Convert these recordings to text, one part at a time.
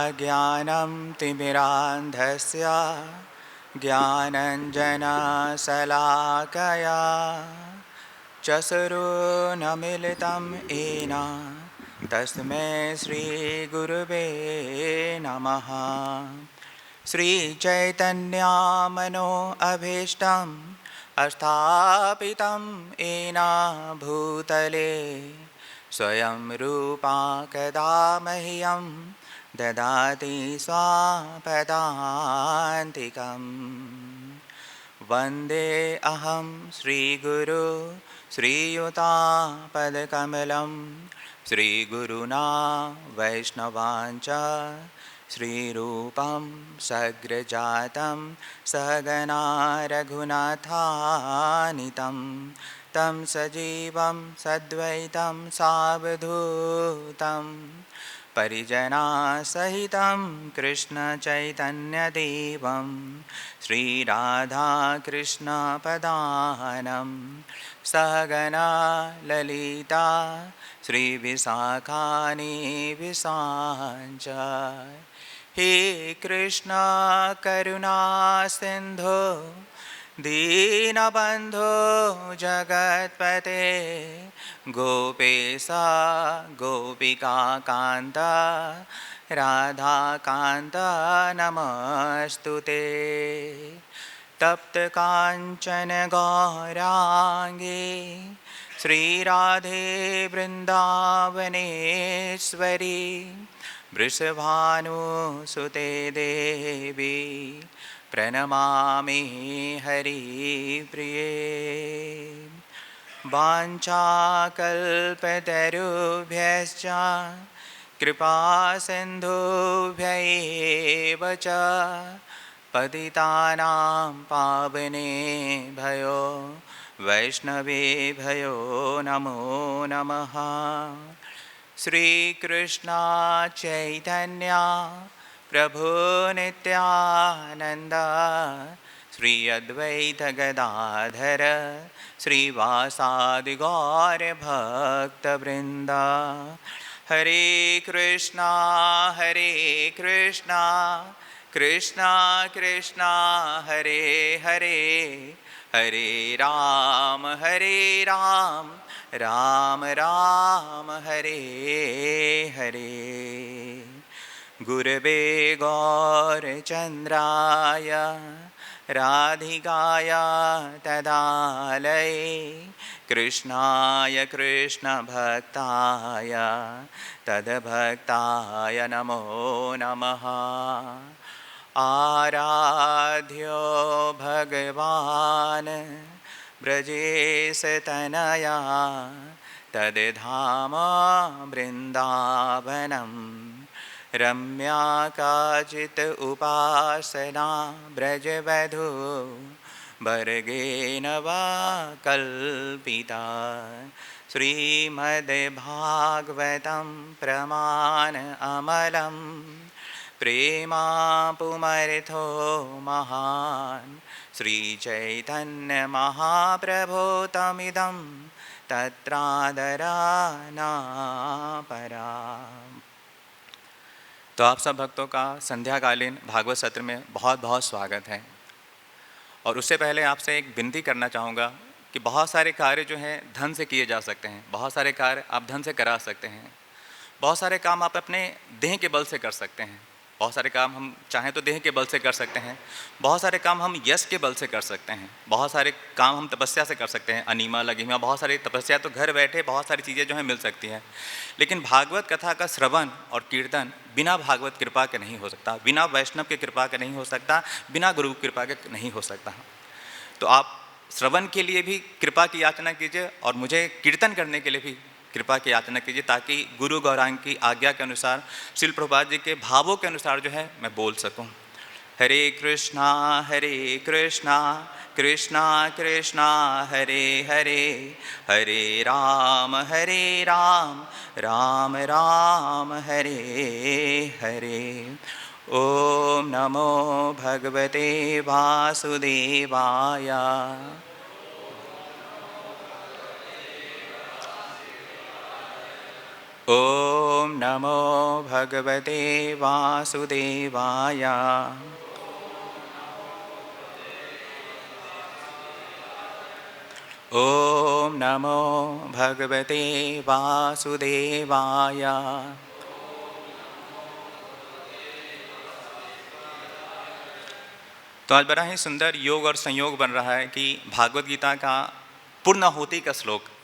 अज्ञानं तिमिरान्धस्य ज्ञानञ्जनशलाकया चक्षुरुन्मीलितं येन तस्मै श्रीगुरुवे नमः। श्रीचैतन्यमनोभीष्टं स्थापितं येन भूतले स्वयं रूपा कदा मह्यं ददाति स्वापदान्तिकम्। वन्दे अहं श्रीगुरु श्रीयुतापदकमलं श्रीगुरुना वैष्णवांच श्रीरूपं सग्रजातं सहगना रघुनाथान्वितं तं सजीवं सद्वैतं सावधूतं परिजनसहितं कृष्णचैतन्यदेवं श्रीराधाकृष्णपदानं सहगना ललिता श्रीविशाखानि विशाञ्च। हे कृष्ण करुणा सिन्धो दीनबन्धो जगत्पते गोपेश गोपिकान्त राधाकान्त नमस्तुते। तप्तकाञ्चन गौराङ्गी श्रीराधे वृन्दावनेश्वरी वृषभानुसुते देवी प्रणमामि हरिप्रिये। वाञ्छाकल्पतरुभ्यश्च कृपासिन्धुभ्यैव च पतितानां पावनेभ्यो वैष्णवेभ्यो नमो नमः। श्रीकृष्ण चैतन्य प्रभु नित्यानंद श्री अद्वैत गदाधर श्रीवासादि गौर भक्तवृंद। हरे कृष्णा कृष्णा कृष्णा हरे हरे हरे राम राम राम हरे हरे। गुरवे गौरचन्द्राय राधिकाय तदालये कृष्णाय कृष्णभक्ताय तद्भक्ताय नमो नमः। आराध्यो भगवान् ब्रजेशतनया तद्धाम वृन्दावनं रम्या काचित् उपासना ब्रजवधू वर्गेण वा कल्पिता। श्रीमद्भागवतं प्रमाण अमलं प्रेमापुमर्थो महान् श्रीचैतन्यमहाप्रभो तमिदं तत्रादराना परा। तो आप सब भक्तों का संध्याकालीन भागवत सत्र में बहुत बहुत स्वागत है। और उससे पहले आपसे एक विनती करना चाहूँगा कि बहुत सारे कार्य जो हैं धन से किए जा सकते हैं, बहुत सारे कार्य आप धन से करा सकते हैं, बहुत सारे काम आप अपने देह के बल से कर सकते हैं, बहुत सारे काम हम चाहें तो देह के बल से कर सकते हैं, बहुत सारे काम हम यश के बल से कर सकते हैं, बहुत सारे काम हम तपस्या से कर सकते हैं, अनीमा लघिमा, बहुत सारी तपस्या तो घर बैठे बहुत सारी चीज़ें जो हैं मिल सकती हैं। लेकिन भागवत कथा का श्रवण और कीर्तन बिना भागवत कृपा के नहीं हो सकता, बिना वैष्णव के कृपा के नहीं हो सकता, बिना गुरु कृपा के नहीं हो सकता। तो आप श्रवण के लिए भी कृपा की याचना कीजिए और मुझे कीर्तन करने के लिए भी कृपा की याचना कीजिए, ताकि गुरु गौरांग की आज्ञा के अनुसार श्रील प्रभुपाद जी के भावों के अनुसार जो है मैं बोल सकूं। हरे कृष्णा कृष्णा कृष्णा हरे हरे, हरे राम राम राम हरे हरे। ओम नमो भगवते वासुदेवाय। ओम नमो भगवते वासुदेवाय। ओम नमो भगवते वासुदेवाय। तो आज बड़ा ही सुंदर योग और संयोग बन रहा है कि भागवत गीता का पूर्णाहुति का श्लोक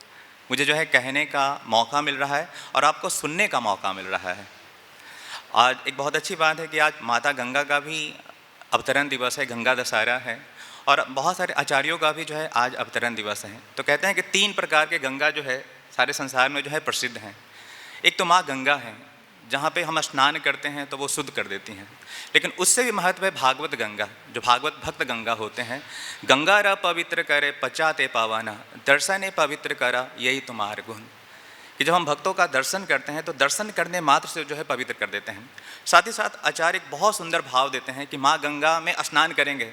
मुझे जो है कहने का मौका मिल रहा है और आपको सुनने का मौका मिल रहा है। आज एक बहुत अच्छी बात है कि आज माता गंगा का भी अवतरण दिवस है, गंगा दशहरा है, और बहुत सारे आचार्यों का भी जो है आज अवतरण दिवस है। तो कहते हैं कि 3 प्रकार के गंगा जो है सारे संसार में जो है प्रसिद्ध हैं। एक तो माँ गंगा है, जहाँ पे हम स्नान करते हैं तो वो शुद्ध कर देती हैं, लेकिन उससे भी महत्व है भागवत गंगा, जो भागवत भक्त गंगा होते हैं। गंगा र पवित्र करे पचाते पावाना, दर्शने पवित्र करा यही तुम्हार गुण। कि जब हम भक्तों का दर्शन करते हैं तो दर्शन करने मात्र से जो है पवित्र कर देते हैं। साथ ही साथ आचार्य एक बहुत सुंदर भाव देते हैं कि माँ गंगा में स्नान करेंगे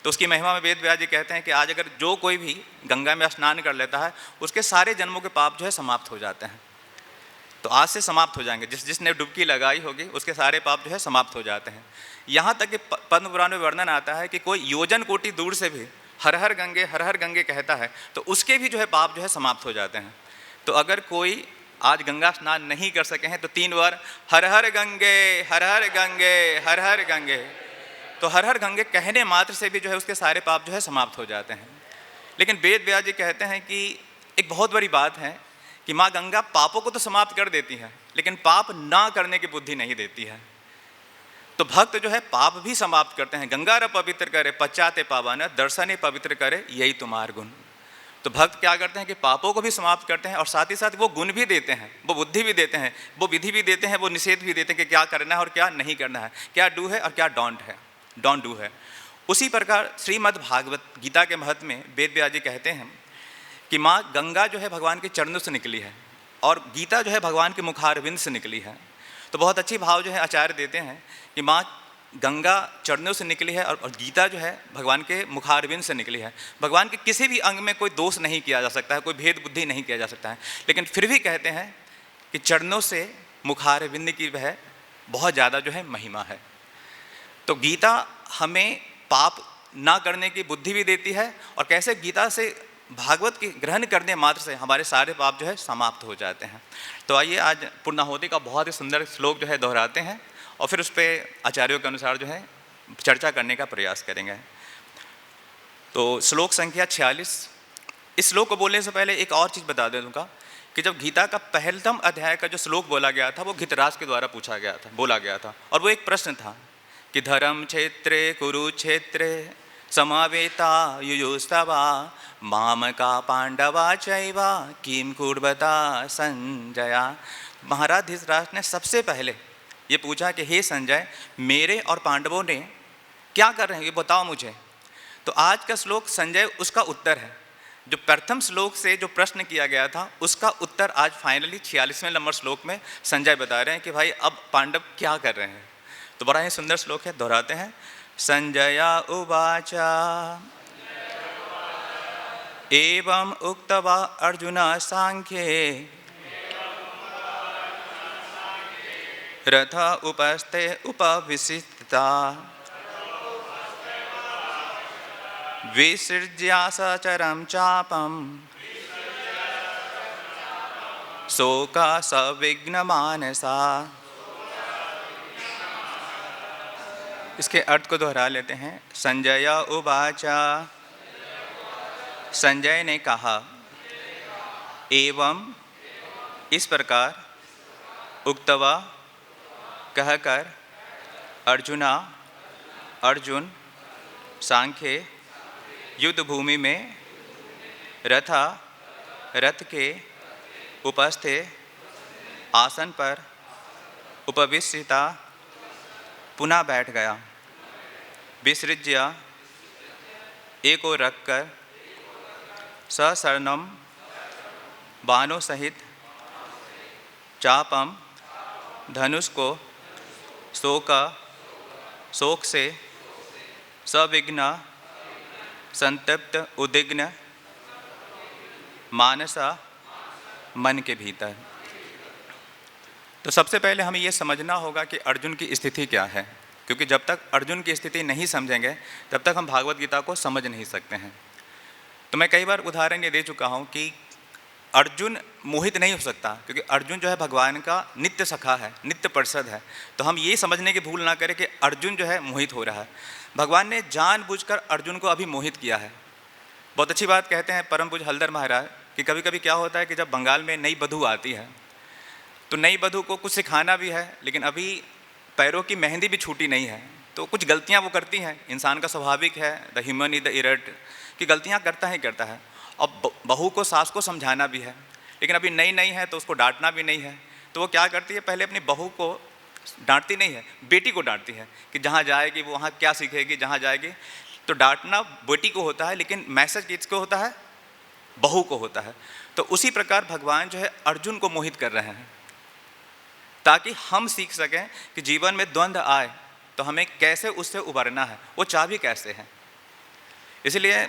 तो उसकी महिमा में वेद व्यास जी कहते हैं कि आज अगर जो कोई भी गंगा में स्नान कर लेता है उसके सारे जन्मों के पाप जो है समाप्त हो जाते हैं। तो आज से समाप्त हो जाएंगे, जिसने डुबकी लगाई होगी उसके सारे पाप जो है समाप्त हो जाते हैं। यहाँ तक कि पद्म पुराण में वर्णन आता है कि कोई योजन कोटि दूर से भी हर हर गंगे कहता है तो उसके भी जो है पाप जो है समाप्त हो जाते हैं। तो अगर कोई आज गंगा स्नान नहीं कर सके हैं तो 3 बार हर हर गंगे हर हर गंगे हर हर गंगे, तो हर हर गंगे कहने मात्र से भी जो है उसके सारे पाप जो है समाप्त हो जाते हैं। लेकिन वेद व्यास जी कहते हैं कि एक बहुत बड़ी बात है कि माँ गंगा पापों को तो समाप्त कर देती है लेकिन पाप ना करने की बुद्धि नहीं देती है। तो भक्त जो है पाप भी समाप्त करते हैं। गंगा र पवित्र करे पचाते पावाना, दर्शने पवित्र करे यही तुम्हार गुण। तो भक्त क्या करते हैं कि पापों को भी समाप्त करते हैं और साथ ही साथ वो गुण भी देते हैं, वो बुद्धि भी देते हैं, वो विधि भी देते हैं, वो निषेध भी देते हैं कि क्या करना है और क्या नहीं करना है, क्या डू है और क्या डोंट डू है। उसी प्रकार श्रीमद् भागवत गीता के महत्व में वेद व्यास जी कहते हैं कि माँ गंगा जो है भगवान के चरणों से निकली है और गीता जो है भगवान के मुखारविंद से निकली है। तो बहुत अच्छी भाव जो है आचार्य देते हैं कि माँ गंगा चरणों से निकली है और गीता जो है भगवान के मुखारविंद से निकली है। भगवान के किसी भी अंग में कोई दोष नहीं किया जा सकता है, कोई भेद बुद्धि नहीं किया जा सकता है, लेकिन फिर भी कहते हैं कि चरणों से मुखारविंद की वह बहुत ज़्यादा जो है महिमा है। तो गीता हमें पाप ना करने की बुद्धि भी देती है और कैसे गीता से भागवत की ग्रहण करने मात्र से हमारे सारे पाप जो है समाप्त हो जाते हैं। तो आइए आज पूर्णाहुति का बहुत ही सुंदर श्लोक जो है दोहराते हैं और फिर उस पर आचार्यों के अनुसार जो है चर्चा करने का प्रयास करेंगे। तो श्लोक संख्या 46। इस श्लोक को बोलने से पहले एक और चीज़ बता दे दूँगा कि जब गीता का पहलतम अध्याय का जो श्लोक बोला गया था वो घृतराष्ट्र के द्वारा बोला गया था और वो एक प्रश्न था कि धर्म क्षेत्रे कुरुक्षेत्रे समावेता युयुस्तवा मामका पांडवा चैवा किम कुर्वता संजया। महाराज धृतराष्ट्र ने सबसे पहले ये पूछा कि हे संजय, मेरे और पांडवों ने क्या कर रहे हैं ये बताओ मुझे। तो आज का श्लोक संजय उसका उत्तर है। जो प्रथम श्लोक से जो प्रश्न किया गया था उसका उत्तर आज फाइनली 46वें नंबर श्लोक में संजय बता रहे हैं कि भाई अब पांडव क्या कर रहे हैं। तो बड़ा ही सुंदर श्लोक है, दोहराते हैं। संजय उवाचा एवं उक्त्वा अर्जुन सांख्ये रथ उपस्थे उपविशिष्टा विसृज्य सचरं चापं शोका सविघ्नमानसा। इसके अर्थ को दोहरा लेते हैं। संजय उवाचा, संजय ने कहा, एवं इस प्रकार, उक्त्वा कहकर, अर्जुन सांख्य युद्ध भूमि में रथ के उपस्थे आसन पर उपविष्टा पुनः बैठ गया। विसृज्य एक को रखकर सशरणम बाणों सहित चापम धनुष को शोक से सविघ्न संतप्त उद्विग्न मानसा मन के भीतर। तो सबसे पहले हमें ये समझना होगा कि अर्जुन की स्थिति क्या है, क्योंकि जब तक अर्जुन की स्थिति नहीं समझेंगे तब तक हम भागवत गीता को समझ नहीं सकते हैं। तो मैं कई बार उदाहरण ये दे चुका हूँ कि अर्जुन मोहित नहीं हो सकता, क्योंकि अर्जुन जो है भगवान का नित्य सखा है, नित्य पार्षद है। तो हम ये समझने की भूल ना करें कि अर्जुन जो है मोहित हो रहा है। भगवान ने जानबूझकर अर्जुन को अभी मोहित किया है। बहुत अच्छी बात कहते हैं परम पूज्य हलधर महाराज कि कभी कभी क्या होता है कि जब बंगाल में नई बधू आती है तो नई बधू को कुछ सिखाना भी है, लेकिन अभी पैरों की मेहंदी भी छूटी नहीं है, तो कुछ गलतियां वो करती हैं। इंसान का स्वाभाविक है, द ह्यूमन इज द इरट, कि गलतियां करता ही करता है। अब बहू को, सास को समझाना भी है, लेकिन अभी नई नई है तो उसको डांटना भी नहीं है। तो वो क्या करती है, पहले अपनी बहू को डांटती नहीं है, बेटी को डांटती है कि जहाँ जाएगी वो वहाँ क्या सीखेगी, जहाँ जाएगी। तो डांटना बेटी को होता है, लेकिन मैसेज किसको होता है, बहू को होता है। तो उसी प्रकार भगवान जो है अर्जुन को मोहित कर रहे हैं, ताकि हम सीख सकें कि जीवन में द्वंद्व आए तो हमें कैसे उससे उबरना है, वो चाबी कैसे है। इसलिए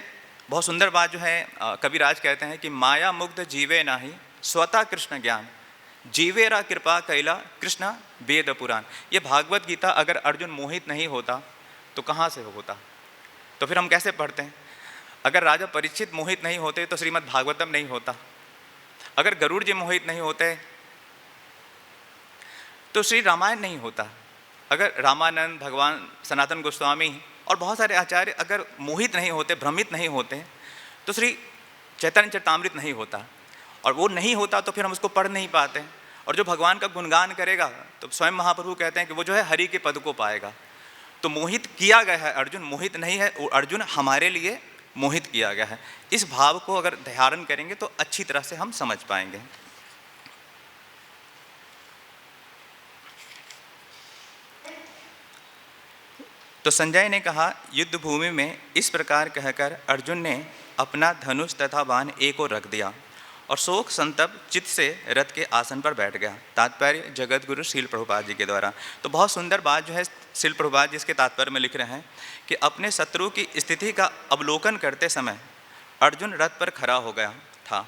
बहुत सुंदर बात जो है कविराज कहते हैं कि माया मुग्ध जीवे नाही स्वतः कृष्ण ज्ञान, जीवेरा कृपा कैला कृष्ण वेद पुराण। ये भागवत गीता अगर अर्जुन मोहित नहीं होता तो कहाँ से होता, तो फिर हम कैसे पढ़ते हैं। अगर राजा परीक्षित मोहित नहीं होते तो श्रीमद् भागवतम नहीं होता। अगर गरुड़ जी मोहित नहीं होते तो श्री रामायण नहीं होता। अगर रामानंद, भगवान सनातन गोस्वामी और बहुत सारे आचार्य अगर मोहित नहीं होते, भ्रमित नहीं होते, तो श्री चैतन्य चरितामृत नहीं होता। और वो नहीं होता तो फिर हम उसको पढ़ नहीं पाते। और जो भगवान का गुणगान करेगा तो स्वयं महाप्रभु कहते हैं कि वो जो है हरि के पद को पाएगा। तो मोहित किया गया है, अर्जुन मोहित नहीं है, अर्जुन हमारे लिए मोहित किया गया है। इस भाव को अगर धारण करेंगे तो अच्छी तरह से हम समझ पाएंगे। तो संजय ने कहा, युद्ध भूमि में इस प्रकार कहकर अर्जुन ने अपना धनुष तथा बाण एक ओर रख दिया और शोक संतप्त चित्त से रथ के आसन पर बैठ गया। तात्पर्य जगत गुरु शील प्रभुपाद जी के द्वारा। तो बहुत सुंदर बात जो है शील प्रभुपाद जी इसके तात्पर्य में लिख रहे हैं कि अपने शत्रु की स्थिति का अवलोकन करते समय अर्जुन रथ पर खड़ा हो गया था,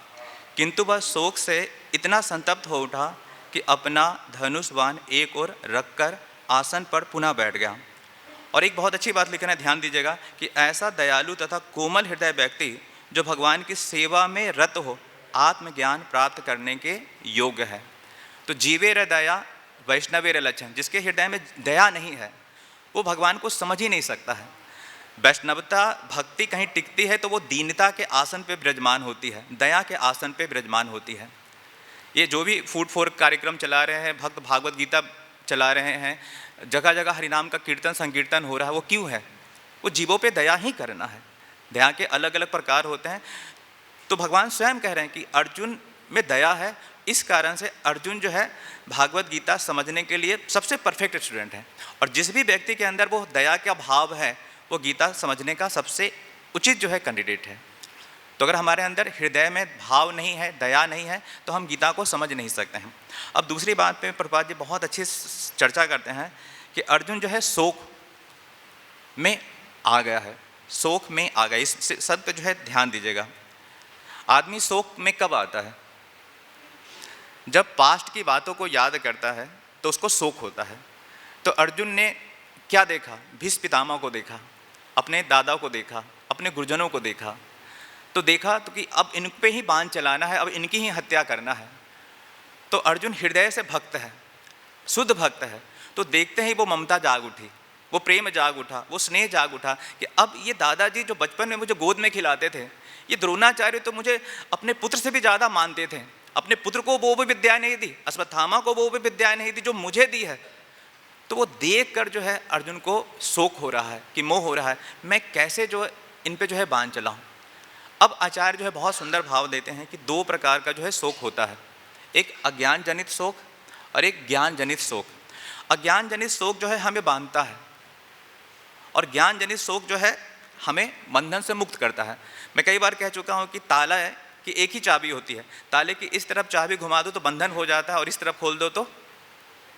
किंतु वह शोक से इतना संतप्त हो उठा कि अपना धनुष बाण एक ओर रखकर आसन पर पुनः बैठ गया। और एक बहुत अच्छी बात लिखना है, ध्यान दीजिएगा कि ऐसा दयालु तथा कोमल हृदय व्यक्ति जो भगवान की सेवा में रत हो आत्मज्ञान प्राप्त करने के योग्य है। तो जीवेर दया वैष्णवेर लक्षण, जिसके हृदय में दया नहीं है वो भगवान को समझ ही नहीं सकता है। वैष्णवता भक्ति कहीं टिकती है तो वो दीनता के आसन पे विराजमान होती है, दया के आसन पे विराजमान होती है। ये जो भी फूड फॉर कार्यक्रम चला रहे हैं, भक्त भागवत गीता चला रहे हैं, जगह जगह हरिनाम का कीर्तन संकीर्तन हो रहा है, वो क्यों है? वो जीवों पे दया ही करना है। दया के अलग अलग प्रकार होते हैं। तो भगवान स्वयं कह रहे हैं कि अर्जुन में दया है, इस कारण से अर्जुन जो है भागवत गीता समझने के लिए सबसे परफेक्ट स्टूडेंट है। और जिस भी व्यक्ति के अंदर वो दया का भाव है वो गीता समझने का सबसे उचित जो है कैंडिडेट है। तो अगर हमारे अंदर हृदय में भाव नहीं है, दया नहीं है, तो हम गीता को समझ नहीं सकते हैं। अब दूसरी बात पे प्रभुपाद जी बहुत अच्छी चर्चा करते हैं कि अर्जुन जो है शोक में आ गया है, शोक में आ गया। इस शब्द पे जो है ध्यान दीजिएगा। आदमी शोक में कब आता है? जब पास्ट की बातों को याद करता है तो उसको शोक होता है। तो अर्जुन ने क्या देखा? भीष्म पितामह को देखा, अपने दादा को देखा, अपने गुरुजनों को देखा। तो देखा तो कि अब इन पे ही बाण चलाना है, अब इनकी ही हत्या करना है। तो अर्जुन हृदय से भक्त है, शुद्ध भक्त है। तो देखते ही वो ममता जाग उठी, वो प्रेम जाग उठा, वो स्नेह जाग उठा कि अब ये दादाजी जो बचपन में मुझे गोद में खिलाते थे, ये द्रोणाचार्य तो मुझे अपने पुत्र से भी ज़्यादा मानते थे। अपने पुत्र को वो भी विद्या नहीं दी, अश्वत्थामा को वो भी विद्या नहीं दी जो मुझे दी है। तो वो देख कर जो है अर्जुन को शोक हो रहा है कि मोह हो रहा है, मैं कैसे जो इन पे जो है बाण चलाऊँ। अब आचार्य जो है बहुत सुंदर भाव देते हैं कि दो प्रकार का जो है शोक होता है, एक अज्ञान जनित शोक और एक ज्ञान जनित शोक। अज्ञान जनित शोक जो है हमें बांधता है और ज्ञान जनित शोक जो है हमें बंधन से मुक्त करता है। मैं कई बार कह चुका हूँ कि ताला है कि एक ही चाबी होती है, ताले की इस तरफ चाबी घुमा दो तो बंधन हो जाता है और इस तरफ खोल दो तो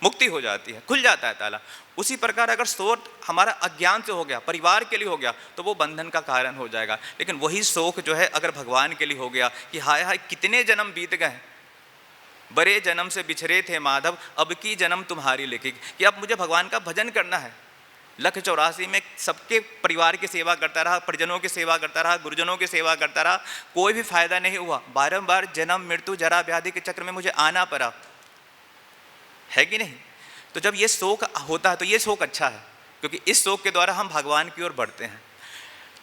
मुक्ति हो जाती है, खुल जाता है ताला। उसी प्रकार अगर शोक हमारा अज्ञान से हो गया, परिवार के लिए हो गया, तो वो बंधन का कारण हो जाएगा। लेकिन वही शोक जो है अगर भगवान के लिए हो गया कि हाय हाय कितने जन्म बीत गए, बड़े जन्म से बिछड़े थे माधव, अब की जन्म तुम्हारी लिखी। कि अब मुझे भगवान का भजन करना है। लख 84 में सबके परिवार की सेवा करता रहा, परिजनों की सेवा करता रहा, गुरुजनों की सेवा करता रहा, कोई भी फायदा नहीं हुआ। बारंबार जन्म मृत्यु जरा व्याधि के चक्र में मुझे आना पड़ा, है कि नहीं? तो जब ये शोक होता है तो ये शोक अच्छा है, क्योंकि इस शोक के द्वारा हम भगवान की ओर बढ़ते हैं।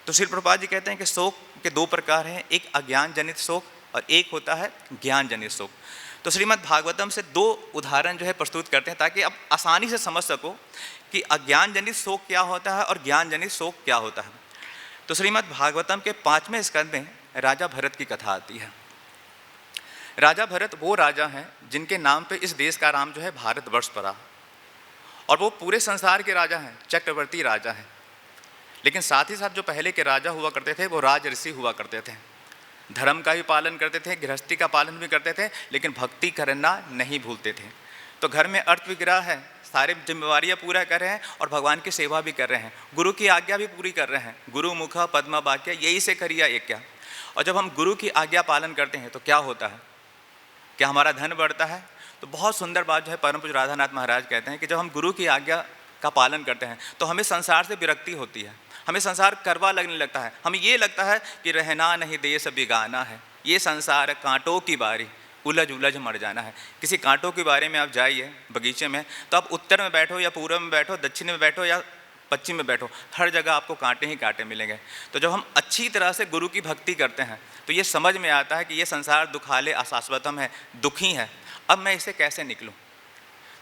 तो श्री प्रभुपाद जी कहते हैं कि शोक के दो प्रकार हैं, एक अज्ञान जनित शोक और एक होता है ज्ञान जनित शोक। तो श्रीमद् भागवतम से दो उदाहरण जो है प्रस्तुत करते हैं, ताकि आप आसानी से समझ सको कि अज्ञान जनित शोक क्या होता है और ज्ञान जनित शोक क्या होता है। तो श्रीमद् भागवतम के 5वें स्कंद में राजा भरत की कथा आती है। राजा भरत वो राजा हैं जिनके नाम पे इस देश का नाम जो है भारतवर्ष पड़ा, और वो पूरे संसार के राजा हैं, चक्रवर्ती राजा हैं। लेकिन साथ ही साथ जो पहले के राजा हुआ करते थे वो राज ऋषि हुआ करते थे, धर्म का भी पालन करते थे, गृहस्थी का पालन भी करते थे, लेकिन भक्ति करना नहीं भूलते थे। तो घर में अर्थ विग्रह है, सारे जिम्मेवारियाँ पूरा कर रहे हैं और भगवान की सेवा भी कर रहे हैं, गुरु की आज्ञा भी पूरी कर रहे हैं। गुरु मुख पद्म वाक्य, यही से करिया एक क्या। और जब हम गुरु की आज्ञा पालन करते हैं तो क्या होता है? क्या हमारा धन बढ़ता है? तो बहुत सुंदर बात जो है परम पूज्य राधानाथ महाराज कहते हैं कि जब हम गुरु की आज्ञा का पालन करते हैं तो हमें संसार से विरक्ति होती है, हमें संसार करवा लगने लगता है। हमें ये लगता है कि रहना नहीं देश बिगाना है, ये संसार कांटों की बारी, उलझ उलझ मर जाना है। किसी कांटों के बारे में आप जाइए बगीचे में, तो आप उत्तर में बैठो या पूर्व में बैठो, दक्षिण में बैठो या पश्चिम में बैठो, हर जगह आपको कांटे ही कांटे मिलेंगे। तो जब हम अच्छी तरह से गुरु की भक्ति करते हैं तो ये समझ में आता है कि ये संसार दुखाले अशाश्वतम है, दुखी है, अब मैं इसे कैसे निकलूं।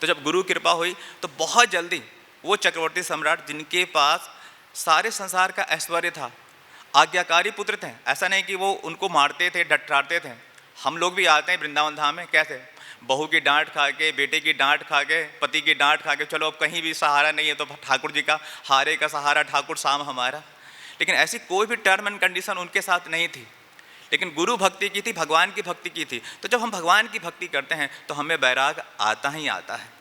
तो जब गुरु कृपा हुई तो बहुत जल्दी वो चक्रवर्ती सम्राट जिनके पास सारे संसार का ऐश्वर्य था, आज्ञाकारी पुत्र थे, ऐसा नहीं कि वो उनको मारते थे, डटराते थे। हम लोग भी आते हैं वृंदावन धाम में, कैसे बहू की डांट खा के, बेटे की डांट खा के, पति की डांट खा के, चलो अब कहीं भी सहारा नहीं है तो ठाकुर जी का, हारे का सहारा ठाकुर शाम हमारा। लेकिन ऐसी कोई भी टर्म एंड कंडीशन उनके साथ नहीं थी, लेकिन गुरु भक्ति की थी, भगवान की भक्ति की थी। तो जब हम भगवान की भक्ति करते हैं तो हमें वैराग आता ही आता है।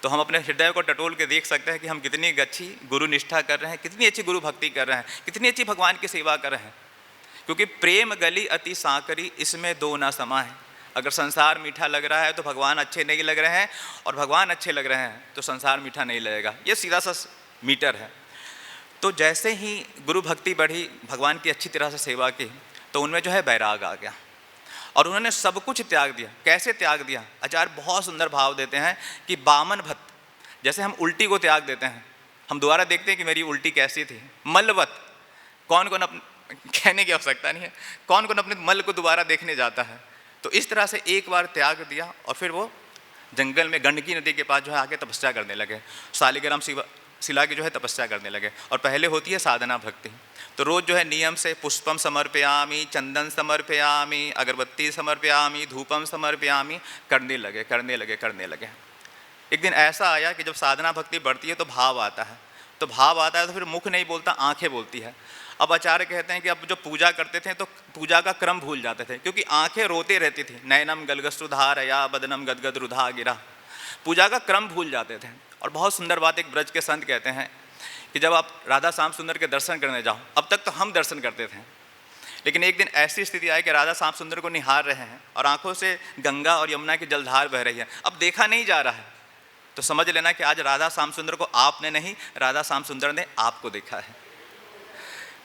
तो हम अपने हृदय को टटोल के देख सकते हैं कि हम कितनी अच्छी गुरु निष्ठा कर रहे हैं, कितनी अच्छी गुरु भक्ति कर रहे हैं, कितनी अच्छी भगवान की सेवा कर रहे हैं। क्योंकि प्रेम गली अति सांकरी, इसमें दो ना समा है। अगर संसार मीठा लग रहा है तो भगवान अच्छे नहीं लग रहे हैं, और भगवान अच्छे लग रहे हैं तो संसार मीठा नहीं लगेगा। ये सीधा सा मीटर है। तो जैसे ही गुरु भक्ति बढ़ी, भगवान की अच्छी तरह से सेवा की, तो उनमें जो है वैराग आ गया और उन्होंने सब कुछ त्याग दिया। कैसे त्याग दिया? आचार्य बहुत सुंदर भाव देते हैं कि बामन भट्ट, जैसे हम उल्टी को त्याग देते हैं, हम दोबारा देखते हैं कि मेरी उल्टी कैसी थी। मलवत, कौन कौन अपने, कहने की आवश्यकता नहीं है, कौन कौन अपने मल को दोबारा देखने जाता है। तो इस तरह से एक बार त्याग दिया और फिर वो जंगल में गंडकी नदी के पास जो है आके तपस्या करने लगे, शालिग्राम शिला की जो है तपस्या करने लगे। और पहले होती है साधना भक्ति। तो रोज़ जो है नियम से पुष्पम समर्पयामी, चंदन समर्पयामी, अगरबत्ती समर्पयामी, धूपम समर्पयामी करने लगे। एक दिन ऐसा आया कि जब साधना भक्ति बढ़ती है तो भाव आता है, तो फिर मुख नहीं बोलता, आंखें बोलती है। अब आचार्य कहते हैं कि अब जो पूजा करते थे तो पूजा का क्रम भूल जाते थे, क्योंकि आंखें रोते रहती थी। नयनम गलगसुधारया बदनम गदगद रुधा गिरा, पूजा का क्रम भूल जाते थे। और बहुत सुंदर बात एक ब्रज के संत कहते हैं कि जब आप राधा श्याम सुंदर के दर्शन करने जाओ, अब तक तो हम दर्शन करते थे, लेकिन एक दिन ऐसी स्थिति आई कि राधा श्याम सुंदर को निहार रहे हैं और आंखों से गंगा और यमुना की जलधार बह रही है, अब देखा नहीं जा रहा है। तो समझ लेना कि आज राधा श्याम सुंदर को आपने नहीं, राधा श्याम सुंदर ने आपको देखा है।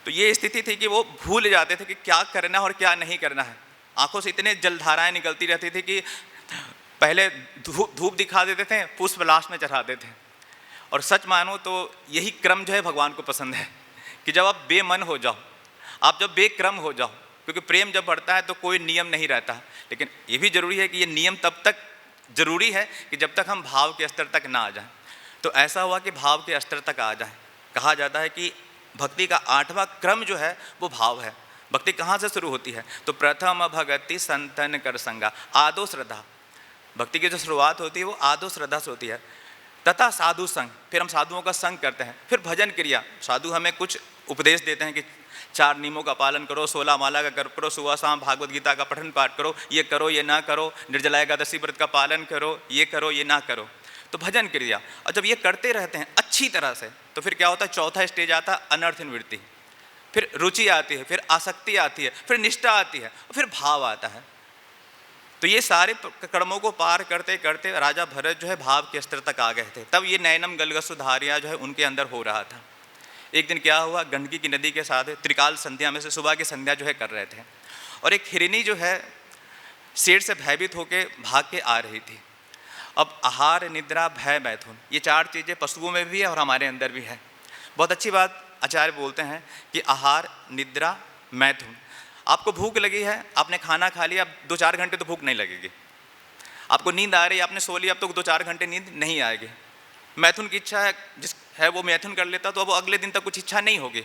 तो ये स्थिति थी कि वो भूल जाते थे कि क्या करना है और क्या नहीं करना है। आंखों से इतने जलधाराएं निकलती रहती थी कि पहले धूप दिखा देते थे, पुष्प लास्ट में चढ़ाते थे। और सच मानो तो यही क्रम जो है भगवान को पसंद है कि जब आप बेमन हो जाओ, आप जब बेक्रम हो जाओ, क्योंकि प्रेम जब बढ़ता है तो कोई नियम नहीं रहता। लेकिन ये भी जरूरी है कि ये नियम तब तक जरूरी है कि जब तक हम भाव के स्तर तक ना आ जाएं। तो ऐसा हुआ कि भाव के स्तर तक आ जाए। कहा जाता है कि भक्ति का 8वां क्रम जो है वो भाव है। भक्ति कहाँ से शुरू होती है? तो प्रथम भगति संतन कर संगा, आदो श्रद्धा। भक्ति की जो शुरुआत होती है वो आदो श्रद्धा से होती है। तथा साधु संग, फिर हम साधुओं का संग करते हैं। फिर भजन क्रिया, साधु हमें कुछ उपदेश देते हैं कि 4 नियमों का पालन करो, 16 माला का कर करो, सुबह शाम भागवत गीता का पठन पाठ करो, ये करो ये ना करो, निर्जला एकादशी व्रत का पालन करो, ये करो ये ना करो। तो भजन क्रिया, और जब ये करते रहते हैं अच्छी तरह से तो फिर क्या होता है? 4था स्टेज आता है अनर्थ निवृत्ति, फिर रुचि आती है, फिर आसक्ति आती है, फिर निष्ठा आती है और फिर भाव आता है। तो ये सारे कर्मों को पार करते करते राजा भरत जो है भाव के स्तर तक आ गए थे। तब ये नैनम गलगसु धारिया जो है उनके अंदर हो रहा था। एक दिन क्या हुआ, गंडकी की नदी के साथ त्रिकाल संध्या में से सुबह की संध्या जो है कर रहे थे, और एक हिरनी जो है शेर से भयभीत होकर भाग के आ रही थी। अब आहार, निद्रा, भय, मैथुन, ये 4 चीज़ें पशुओं में भी है और हमारे अंदर भी है। बहुत अच्छी बात आचार्य बोलते हैं कि आहार, निद्रा, मैथुन। आपको भूख लगी है, आपने खाना खा लिया, अब 2-4 घंटे तो भूख नहीं लगेगी। आपको नींद आ रही है, आपने सो लिया, अब तो 2-4 घंटे नींद नहीं आएगी। मैथुन की इच्छा है, जिस है वो मैथुन कर लेता, तो अब अगले दिन तक कुछ इच्छा नहीं होगी।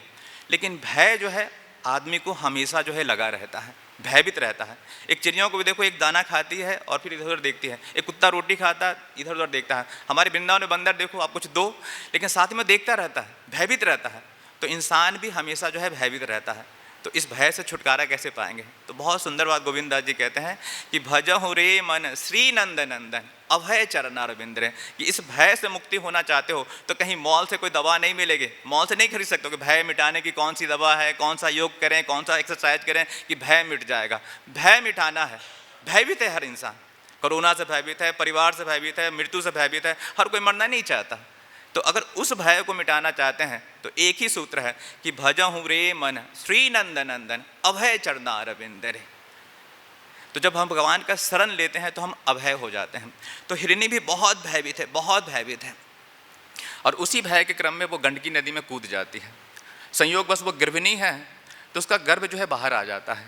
लेकिन भय जो है आदमी को हमेशा जो है लगा रहता है, भयभीत रहता है। एक चिड़ियों को भी देखो, एक दाना खाती है और फिर इधर उधर देखती है। एक कुत्ता रोटी खाता है, इधर उधर देखता है। हमारे वृंदावन में बंदर देखो, आप कुछ दो लेकिन साथ में देखता रहता है, भयभीत रहता है। तो इंसान भी हमेशा जो है भयभीत रहता है। तो इस भय से छुटकारा कैसे पाएंगे? तो बहुत सुंदर बात गोविंद दास जी कहते हैं कि भजहु रे मन श्री नंद नंदन अभय चरणारविंद। कि इस भय से मुक्ति होना चाहते हो तो कहीं मॉल से कोई दवा नहीं मिलेगी, मॉल से नहीं खरीद सकते हो कि भय मिटाने की कौन सी दवा है, कौन सा योग करें, कौन सा एक्सरसाइज करें कि भय मिट जाएगा। भय मिटाना है। भयभीत है हर इंसान, कोरोना से भयभीत है, परिवार से भयभीत है, मृत्यु से भयभीत है, हर कोई मरना नहीं चाहता। तो अगर उस भय को मिटाना चाहते हैं तो एक ही सूत्र है कि भजहु रे मन श्री नंद नंदन अभय चरणारविंद। तो जब हम भगवान का शरण लेते हैं तो हम अभय हो जाते हैं। तो हिरनी भी बहुत भयभीत है, बहुत भयभीत है, और उसी भय के क्रम में वो गंडकी नदी में कूद जाती है। संयोग बस वो गर्भिणी है तो उसका गर्भ जो है बाहर आ जाता है,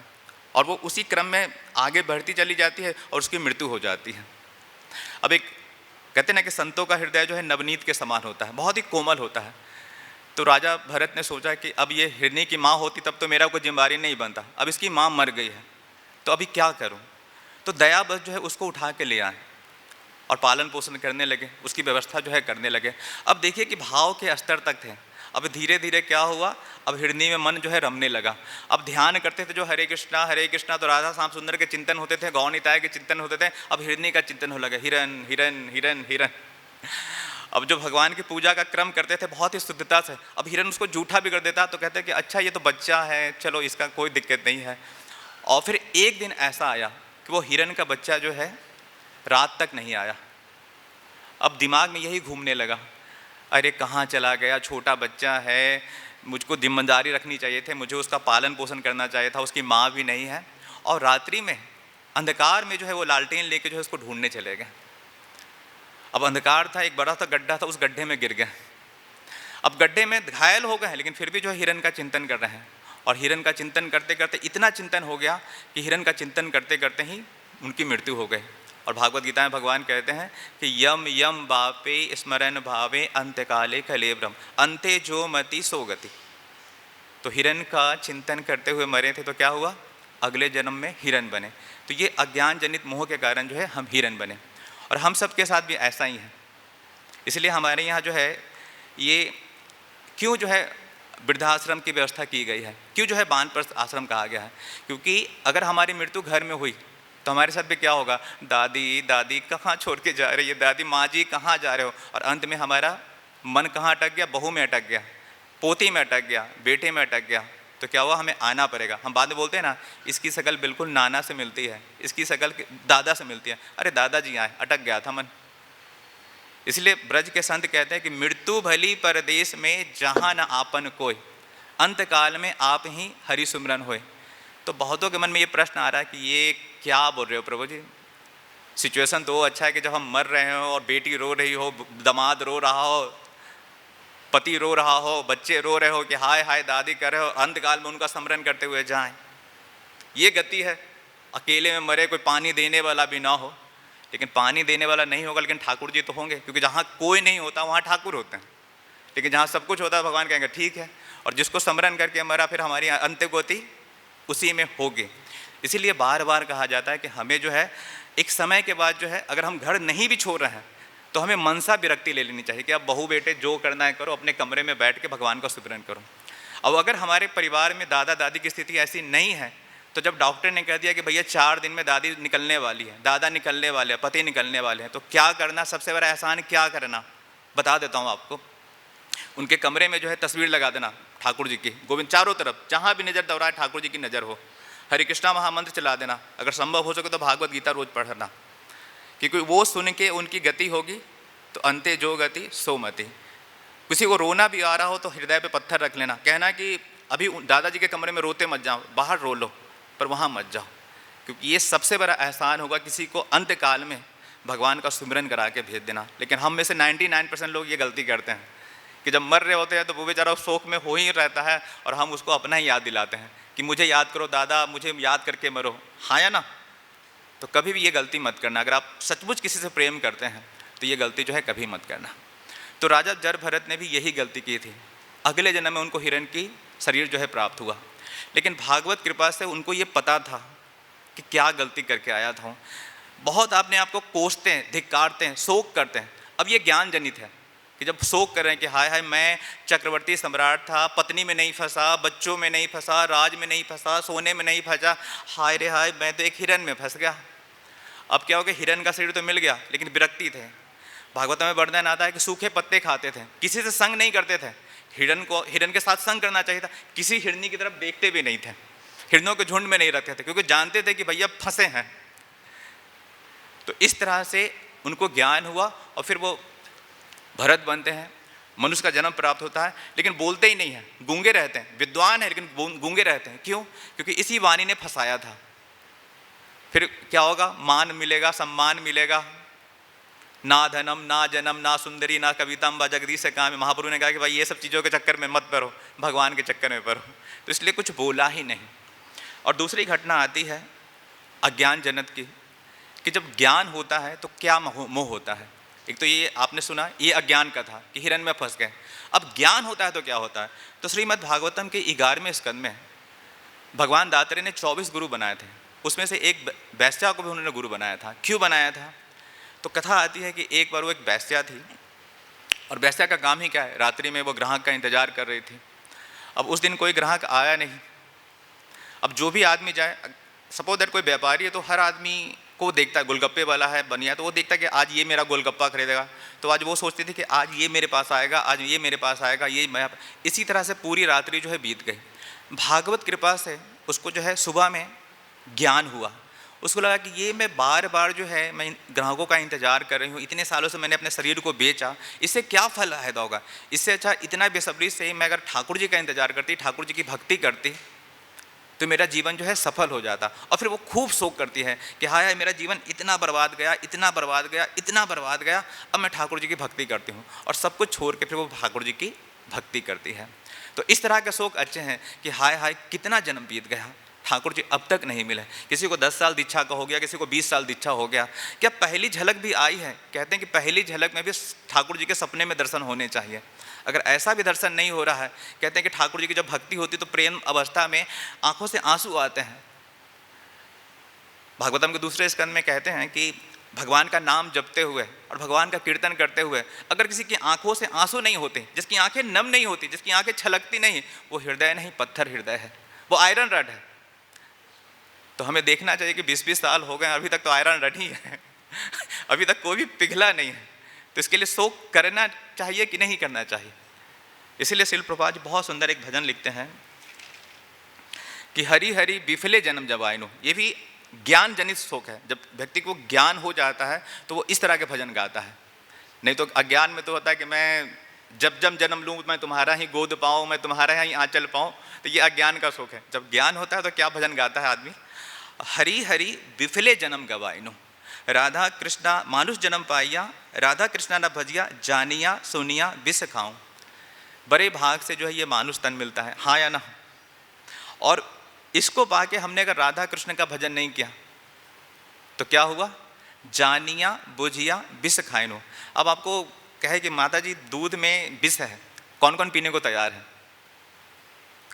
और वो उसी क्रम में आगे बढ़ती चली जाती है और उसकी मृत्यु हो जाती है। अब एक कहते हैं ना कि संतों का हृदय जो है नवनीत के समान होता है, बहुत ही कोमल होता है। तो राजा भरत ने सोचा कि अब ये हिरनी की माँ होती तब तो मेरा कोई जिम्मेदारी नहीं बनता, अब इसकी माँ मर गई है तो अभी क्या करूं? तो दया बस जो है उसको उठा के ले आए और पालन पोषण करने लगे, उसकी व्यवस्था जो है करने लगे। अब देखिए कि भाव के स्तर तक थे। अब धीरे धीरे क्या हुआ, अब हिरनी में मन जो है रमने लगा। अब ध्यान करते थे जो हरे कृष्णा, तो राधा श्याम सुंदर के चिंतन होते थे, गौर निताय के चिंतन होते थे। अब हिरनी का चिंतन हो लगा, हिरन हिरन हिरन हिरन। अब जो भगवान की पूजा का क्रम करते थे बहुत ही शुद्धता से, अब हिरन उसको जूठा भी कर देता तो कहते कि अच्छा ये तो बच्चा है, चलो इसका कोई दिक्कत नहीं है। और फिर एक दिन ऐसा आया कि वो हिरन का बच्चा जो है रात तक नहीं आया। अब दिमाग में यही घूमने लगा, अरे कहाँ चला गया, छोटा बच्चा है, मुझको जिम्मेदारी रखनी चाहिए थे, मुझे उसका पालन पोषण करना चाहिए था, उसकी माँ भी नहीं है। और रात्रि में अंधकार में जो है वो लालटेन लेके जो है उसको ढूंढने चले गए। अब अंधकार था, एक बड़ा सा गड्ढा था, उस गड्ढे में गिर गए। अब गड्ढे में घायल हो गए हैं लेकिन फिर भी जो है हिरन का चिंतन कर रहे हैं। और हिरन का चिंतन करते करते इतना चिंतन हो गया कि हिरन का चिंतन करते करते ही उनकी मृत्यु हो गई। और भागवत गीता में भगवान कहते हैं कि यम यम बापे स्मरण भावे अंत्यकाले कलेब्रम अंते जो मति सो गति। तो हिरन का चिंतन करते हुए मरे थे तो क्या हुआ, अगले जन्म में हिरन बने। तो ये अज्ञान जनित मोह के कारण जो है हम हिरन बने, और हम सबके साथ भी ऐसा ही है। इसलिए हमारे यहाँ जो है ये क्यों जो है वृद्धाश्रम की व्यवस्था की गई है, क्यों जो है बानप्रस्थ आश्रम कहा गया है, क्योंकि अगर हमारी मृत्यु घर में हुई तो हमारे साथ भी क्या होगा, दादी दादी कहाँ छोड़ के जा रही है, दादी माँ जी कहाँ जा रहे हो, और अंत में हमारा मन कहाँ अटक गया, बहू में अटक गया, पोती में अटक गया, बेटे में अटक गया। तो क्या हुआ, हमें आना पड़ेगा। हम बाद में बोलते हैं ना, इसकी शकल बिल्कुल नाना से मिलती है, इसकी शकल दादा से मिलती है। अरे दादाजी आए, अटक गया था मन। इसलिए ब्रज के संत कहते हैं कि मृत्यु भली परदेश में जहाँ न आपन कोई, अंत काल में आप ही हरि सुमरन होए। तो बहुतों के मन में ये प्रश्न आ रहा है कि ये क्या बोल रहे हो प्रभु जी, सिचुएशन तो अच्छा है कि जब हम मर रहे हो और बेटी रो रही हो, दामाद रो रहा हो, पति रो रहा हो, बच्चे रो रहे हो कि हाय हाय दादी कर रहे हो, अंत काल में उनका स्मरण करते हुए जाएं। ये गति है। अकेले में मरे, कोई पानी देने वाला भी ना हो। लेकिन पानी देने वाला नहीं होगा लेकिन ठाकुर जी तो होंगे, क्योंकि जहाँ कोई नहीं होता वहाँ ठाकुर होते हैं। लेकिन जहाँ सब कुछ होता है भगवान कहेंगे ठीक है, और जिसको स्मरण करके मरा फिर हमारी अंत्य गति उसी में होगी। इसीलिए बार बार कहा जाता है कि हमें जो है एक समय के बाद जो है अगर हम घर नहीं भी छोड़ रहे हैं तो हमें मनसा विरक्ति ले लेनी चाहिए कि अब बहू बेटे जो करना है करो, अपने कमरे में बैठ के भगवान का सुमिरन करो। अब अगर हमारे परिवार में दादा दादी की स्थिति ऐसी नहीं है तो जब डॉक्टर ने कह दिया कि भैया 4 दिन में दादी निकलने वाली है, दादा निकलने वाले हैं, पति निकलने वाले हैं, तो क्या करना, सबसे बड़ा एहसान क्या करना बता देता हूँ आपको। उनके कमरे में जो है तस्वीर लगा देना ठाकुर जी की, गोविंद चारों तरफ जहाँ भी नज़र दौड़ाए ठाकुर जी की नज़र हो। हरे कृष्णा महामंत्र चला देना, अगर संभव हो सके तो भागवत गीता रोज पढ़ना, क्योंकि वो सुन के उनकी गति होगी तो अंते जो गति सो मति। किसी को रोना भी आ रहा हो तो हृदय पे पत्थर रख लेना, कहना कि अभी दादाजी के कमरे में रोते मत जाओ, बाहर रो लो, पर वहाँ मत जाओ, क्योंकि ये सबसे बड़ा एहसान होगा किसी को अंत काल में भगवान का सुमिरन करा के भेज देना। लेकिन हम में से 99% लोग ये गलती करते हैं कि जब मर रहे होते हैं तो वो बेचारा शोक में हो ही रहता है और हम उसको अपना ही याद दिलाते हैं कि मुझे याद करो दादा, मुझे याद करके मरो। हाँ या ना? तो कभी भी ये गलती मत करना। अगर आप सचमुच किसी से प्रेम करते हैं तो ये गलती जो है कभी मत करना। तो राजा जर भरत ने भी यही गलती की थी। अगले जन्म में उनको हिरण की शरीर जो है प्राप्त हुआ, लेकिन भागवत कृपा से उनको ये पता था कि क्या गलती करके आया था। बहुत अपने आप को कोसते हैं, धिक्कारते हैं, शोक करते हैं। अब ये ज्ञान जनित है कि जब शोक कर रहे हैं कि हाय हाय मैं चक्रवर्ती सम्राट था, पत्नी में नहीं फंसा, बच्चों में नहीं फंसा, राज में नहीं फंसा, सोने में नहीं फंसा, हाय रे हाय मैं तो एक हिरण में फंस गया। अब क्या हो गया, हिरण का शरीर तो मिल गया लेकिन विरक्ति थे। भागवत में वर्णन आता है कि सूखे पत्ते खाते थे, किसी से संग नहीं करते थे। हिरण के साथ संग करना चाहिए था, किसी हिरनी की तरफ देखते भी नहीं थे, हिरणों के झुंड में नहीं रहते थे, क्योंकि जानते थे कि भैया फंसे हैं। तो इस तरह से उनको ज्ञान हुआ और फिर वो भरत बनते हैं, मनुष्य का जन्म प्राप्त होता है, लेकिन बोलते ही नहीं है, गूंगे रहते हैं। विद्वान है लेकिन गूंगे रहते हैं। क्यों? क्योंकि इसी वाणी ने फंसाया था। फिर क्या होगा, मान मिलेगा, सम्मान मिलेगा, ना धनम ना जन्म ना सुंदरी ना कवितम व जगदीश से काम। महाप्रभु ने कहा कि भाई ये सब चीज़ों के चक्कर में मत पड़ो, भगवान के चक्कर में पड़ो। तो इसलिए कुछ बोला ही नहीं। और दूसरी घटना आती है अज्ञान जनक की, कि जब ज्ञान होता है तो क्या मोह होता है। एक तो ये आपने सुना, ये अज्ञान का था कि हिरण में फंस गए। अब ज्ञान होता है तो क्या होता है, तो श्रीमद् भागवतम के 11वें स्कंद में भगवान दातात्रेय ने 24 गुरु बनाए थे। उसमें से एक वैश्या को भी उन्होंने गुरु बनाया था। क्यों बनाया था? तो कथा आती है कि एक बार वो एक वैश्या थी, और वैश्या का काम ही क्या है, रात्रि में वो ग्राहक का इंतजार कर रही थी। अब उस दिन कोई ग्राहक आया नहीं। अब जो भी आदमी जाए, सपोज दैट कोई व्यापारी है तो हर आदमी को देखता है, गोलगप्पे वाला है बनिया तो वो देखता है कि आज ये मेरा गोलगप्पा खरीदेगा, तो आज वो सोचती थी कि आज ये मेरे पास आएगा, आज ये मेरे पास आएगा, ये मैं। इसी तरह से पूरी रात्रि जो है बीत गई। भागवत कृपा से उसको जो है सुबह में ज्ञान हुआ। उसको लगा कि ये मैं बार बार जो है मैं ग्राहकों का इंतजार कर रही हूँ, इतने सालों से मैंने अपने शरीर को बेचा, इससे क्या फल फायदा होगा। इससे अच्छा इतना बेसब्री से मैं अगर ठाकुर जी का इंतजार करती, ठाकुर जी की भक्ति करती, तो मेरा जीवन जो है सफल हो जाता। और फिर वो खूब शोक करती है कि हाय हाय मेरा जीवन इतना बर्बाद गया, इतना बर्बाद गया, इतना बर्बाद गया। अब मैं ठाकुर जी की भक्ति करती हूँ, और सब कुछ छोड़ के फिर वो ठाकुर जी की भक्ति करती है। तो इस तरह के शोक अच्छे हैं कि हाय हाय कितना जन्म बीत गया, ठाकुर जी अब तक नहीं मिले। किसी को 10 साल दीक्षा का हो गया, किसी को 20 साल दीक्षा हो गया। क्या पहली झलक भी आई है? कहते हैं कि पहली झलक में भी ठाकुर जी के सपने में दर्शन होने चाहिए। अगर ऐसा भी दर्शन नहीं हो रहा है, कहते हैं कि ठाकुर जी की जब भक्ति होती तो प्रेम अवस्था में आंखों से आंसू आते हैं। भागवतम के दूसरे स्कंद में कहते हैं कि भगवान का नाम जपते हुए और भगवान का कीर्तन करते हुए अगर किसी की आंखों से आंसू नहीं होते, जिसकी आंखें नम नहीं होती, जिसकी आंखें छलकती नहीं, वो हृदय नहीं पत्थर हृदय है, वो आयरन रड है। तो हमें देखना चाहिए कि 20-20 साल हो गए, अभी तक तो आयरन रड ही है अभी तक कोई भी पिघला नहीं है। तो इसके लिए शोक करना चाहिए कि नहीं करना चाहिए। इसीलिए शिल प्रभुपाद जी बहुत सुंदर एक भजन लिखते हैं कि हरि हरि विफले जन्म जब आयनु। ये भी ज्ञान जनित शोक है। जब व्यक्ति को ज्ञान हो जाता है तो वो इस तरह के भजन गाता है। नहीं तो अज्ञान में तो होता है कि मैं जब जब जन्म लूँ मैं तुम्हारा ही गोद पाऊँ, मैं तुम्हारा ही आंचल पाऊँ। तो ये अज्ञान का शोक है। जब ज्ञान होता है तो क्या भजन गाता है आदमी, हरि हरि विफले जन्म गवाइनु, राधा कृष्णा मानुष जन्म पाइया, राधा कृष्णा न भजिया, जानिया सुनिया विष खाऊं। बड़े भाग से जो है ये मानुष तन मिलता है, हाँ या ना। और इसको पाके हमने अगर राधा कृष्ण का भजन नहीं किया तो क्या हुआ, जानिया बुझिया विष खाइनु। अब आपको कहे कि माता जी दूध में विष है, कौन कौन पीने को तैयार है?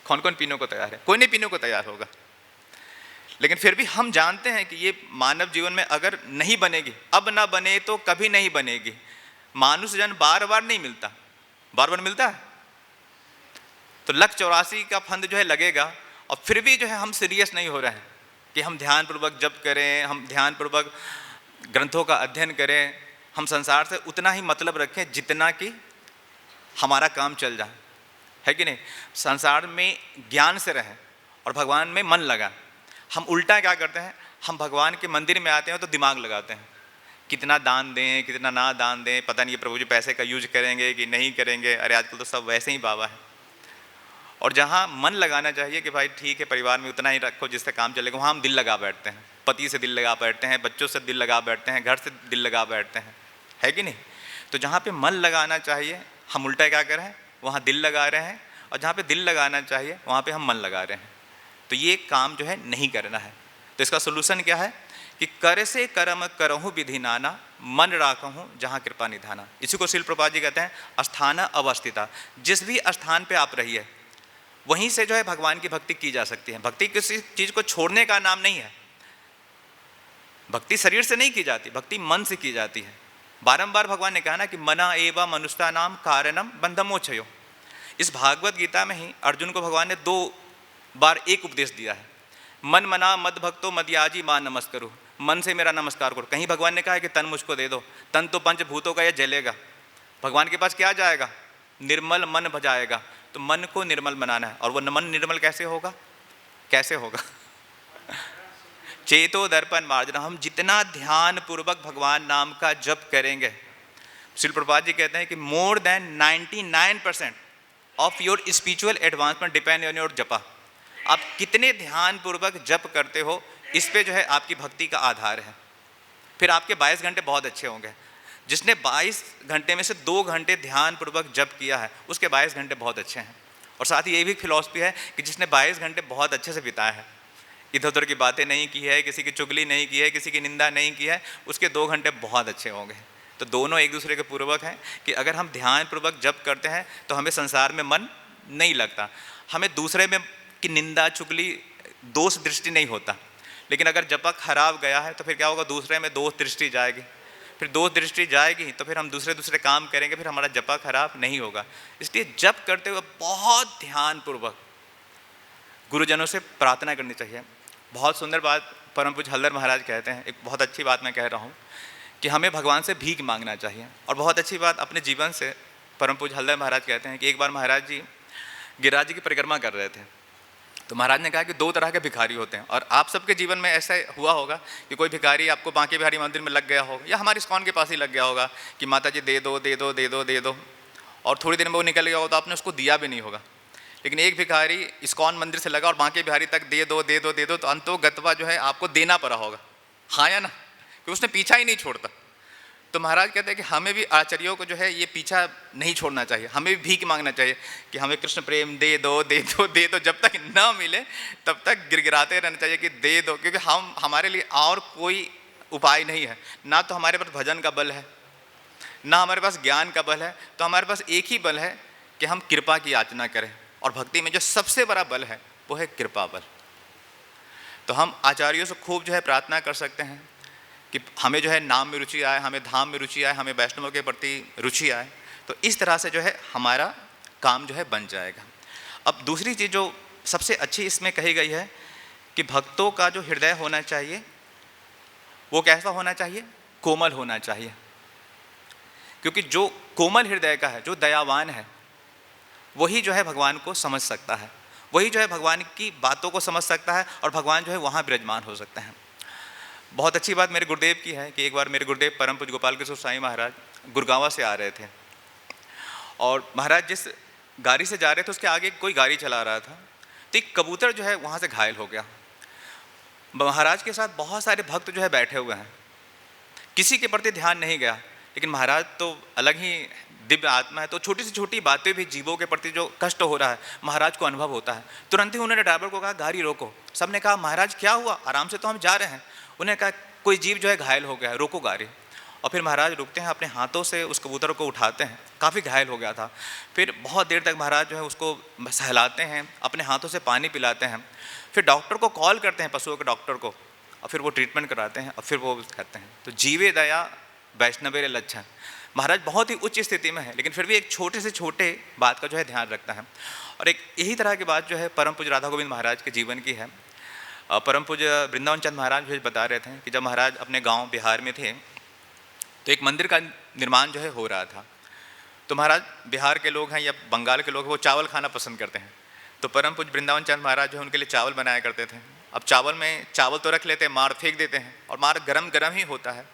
कौन कौन पीने को तैयार है? कोई नहीं पीने को तैयार होगा। लेकिन फिर भी हम जानते हैं कि ये मानव जीवन में अगर नहीं बनेगी, अब ना बने तो कभी नहीं बनेगी। मानुष जन बार बार नहीं मिलता, बार बार मिलता है तो 184 का फंद जो है लगेगा। और फिर भी जो है हम सीरियस नहीं हो रहे हैं कि हम ध्यान पूर्वक जप करें, हम ध्यान पूर्वक ग्रंथों का अध्ययन करें, हम संसार से उतना ही मतलब रखें जितना कि हमारा काम चल जाए, है कि नहीं। संसार में ज्ञान से रहें और भगवान में मन लगा। हम उल्टा क्या करते हैं, हम भगवान के मंदिर में आते हैं तो दिमाग लगाते हैं, कितना दान दें कितना ना दान दें, पता नहीं ये प्रभु जी पैसे का यूज करेंगे कि नहीं करेंगे। अरे आजकल तो सब वैसे ही बाबा है। और जहाँ मन लगाना चाहिए कि भाई ठीक है परिवार में उतना ही रखो जिससे काम चलेगा, वहाँ हम दिल लगा बैठते हैं, पति से दिल लगा बैठते हैं, बच्चों से दिल लगा बैठते हैं, घर से दिल लगा बैठते हैं, है कि नहीं। तो जहाँ पे मन लगाना चाहिए हम उल्टा क्या कर रहे हैं, वहाँ दिल लगा रहे हैं, और जहाँ पे दिल लगाना चाहिए वहाँ पे हम मन लगा रहे हैं। तो ये काम जो है नहीं करना है। तो इसका सोल्यूशन क्या है कि कर से कर्म करहूँ विधि नाना, मन राखहूँ जहाँ कृपा निधाना। इसी को श्रील प्रभुपाद जी कहते हैं स्थान अवस्थिता। जिस भी स्थान पे आप रहिए वहीं से जो है भगवान की भक्ति की जा सकती है। भक्ति किसी चीज़ को छोड़ने का नाम नहीं है। भक्ति शरीर से नहीं की जाती, भक्ति मन से की जाती है। बारंबार भगवान ने कहा ना कि मना एवा मनुष्या नाम कारणम बंधमोक्षयो। इस भागवत गीता में ही अर्जुन को भगवान ने 2 बार एक उपदेश दिया है, मन मना मद भक्तो मदयाजी मां नमस्करो, मन से मेरा नमस्कार करो। कहीं भगवान ने कहा है कि तन मुझको दे दो, तन तो पंचभूतों का यह जलेगा, भगवान के पास क्या जाएगा, निर्मल मन भजाएगा। तो मन को निर्मल बनाना है। और वो मन निर्मल कैसे होगा, कैसे होगा चेतो दर्पण मार्जना। हम जितना ध्यान पूर्वक भगवान नाम का जप करेंगे, श्रील प्रभुपाद जी कहते हैं कि more than 99% of your spiritual advancement depend on your जपा। आप कितने ध्यान पूर्वक जप करते हो, इस पे जो है आपकी भक्ति का आधार है। फिर आपके 22 घंटे बहुत अच्छे होंगे। जिसने 22 घंटे में से 2 घंटे ध्यान पूर्वक जप किया है उसके 22 घंटे बहुत अच्छे हैं। और साथ ही ये भी फिलॉसफी है कि जिसने 22 घंटे बहुत अच्छे से बिताया है, इधर उधर की बातें नहीं की है, किसी की चुगली नहीं की है, किसी की निंदा नहीं की है, उसके 2 घंटे बहुत अच्छे होंगे। तो दोनों एक दूसरे के पूर्वक हैं कि अगर हम ध्यान पूर्वक जप करते हैं तो हमें संसार में मन नहीं लगता, हमें दूसरे में की निंदा चुगली दोष दृष्टि नहीं होता। लेकिन अगर जपक खराब गया है तो फिर क्या होगा, दूसरे में दोष दृष्टि जाएगी, फिर दोष दृष्टि जाएगी तो फिर हम दूसरे काम करेंगे, फिर हमारा जपा खराब नहीं होगा। इसलिए जप करते हुए बहुत ध्यानपूर्वक गुरुजनों से प्रार्थना करनी चाहिए। बहुत सुंदर बात परम पूज्य हल्दर महाराज कहते हैं, एक बहुत अच्छी बात मैं कह रहा हूँ कि हमें भगवान से भीख मांगना चाहिए। और बहुत अच्छी बात अपने जीवन से परम पूज्य हल्दर महाराज कहते हैं कि एक बार महाराज जी गिरिराज जी की परिक्रमा कर रहे थे, तो महाराज ने कहा कि 2 तरह के भिखारी होते हैं। और आप सबके जीवन में ऐसा हुआ होगा कि कोई भिखारी आपको बांके बिहारी मंदिर में लग गया होगा या हमारे इस्कॉन के पास ही लग गया होगा कि माता जी दे दो दे दो दे दो दे दो, और थोड़ी देर में वो निकल गया हो तो आपने उसको दिया भी नहीं होगा। लेकिन एक भिखारी इस्कॉन मंदिर से लगा और बांके बिहारी तक दे दो दे दो दे दो, तो अंतोगत्वा जो है आपको देना पड़ा होगा, हाँ या ना, कि उसने पीछा ही नहीं छोड़ता। तो महाराज कहते हैं कि हमें भी आचार्यों को जो है ये पीछा नहीं छोड़ना चाहिए, हमें भी भीख मांगना चाहिए कि हमें कृष्ण प्रेम दे दो दे दो दे दो, जब तक ना मिले तब तक गिड़गिड़ाते रहना चाहिए कि दे दो। क्योंकि हमारे लिए और कोई उपाय नहीं है, ना तो हमारे पास भजन का बल है, ना हमारे पास ज्ञान का बल है। तो हमारे पास एक ही बल है कि हम कृपा की याचना करें। और भक्ति में जो सबसे बड़ा बल है वो है कृपा बल। तो हम आचार्यों से खूब जो है प्रार्थना कर सकते हैं कि हमें जो है नाम में रुचि आए, हमें धाम में रुचि आए, हमें वैष्णवों के प्रति रुचि आए। तो इस तरह से जो है हमारा काम जो है बन जाएगा। अब दूसरी चीज़ जो सबसे अच्छी इसमें कही गई है कि भक्तों का जो हृदय होना चाहिए वो कैसा होना चाहिए, कोमल होना चाहिए। क्योंकि जो कोमल हृदय का है, जो दयावान है, वही जो है भगवान को समझ सकता है, वही जो है भगवान की बातों को समझ सकता है, और भगवान जो है वहाँ विराजमान हो सकते हैं। बहुत अच्छी बात मेरे गुरुदेव की है कि एक बार मेरे गुरुदेव परम पूज्य गोपाल किशोर साईं महाराज गुड़गांव से आ रहे थे, और महाराज जिस गाड़ी से जा रहे थे उसके आगे कोई गाड़ी चला रहा था, तो एक कबूतर जो है वहाँ से घायल हो गया। महाराज के साथ बहुत सारे भक्त जो है बैठे हुए हैं, किसी के प्रति ध्यान नहीं गया। लेकिन महाराज तो अलग ही दिव्य आत्मा है, तो छोटी से छोटी बातें भी जीवों के प्रति जो कष्ट हो रहा है महाराज को अनुभव होता है। तुरंत ही उन्होंने ड्राइवर को कहा गाड़ी रोको। सबने कहा महाराज क्या हुआ, आराम से तो हम जा रहे हैं। उन्हें कहा कोई जीव जो है घायल हो गया है, रोको गाड़ी। और फिर महाराज रुकते हैं, अपने हाथों से उस कबूतर को उठाते हैं, काफ़ी घायल हो गया था। फिर बहुत देर तक महाराज जो है उसको सहलाते हैं, अपने हाथों से पानी पिलाते हैं। फिर डॉक्टर को कॉल करते हैं, पशुओं के डॉक्टर को, और फिर वो ट्रीटमेंट कराते हैं, और फिर वो कहते हैं। तो जीवे दया वैष्णवेर लक्षण। महाराज बहुत ही उच्च स्थिति में है, लेकिन फिर भी एक छोटे से छोटे बात का जो है ध्यान रखता है। और एक यही तरह की बात जो है परम पूज्य राधा गोविंद महाराज के जीवन की है। परम पूज्य वृंदावन चंद महाराज भी बता रहे थे कि जब महाराज अपने गांव बिहार में थे तो एक मंदिर का निर्माण जो है हो रहा था। तो महाराज बिहार के लोग हैं या बंगाल के लोग हैं, वो चावल खाना पसंद करते हैं। तो परम पूज्य वृंदावन चंद महाराज जो है उनके लिए चावल बनाया करते थे। अब चावल में चावल तो रख लेते हैं, मार फेंक देते हैं और मार गरम गरम ही होता है।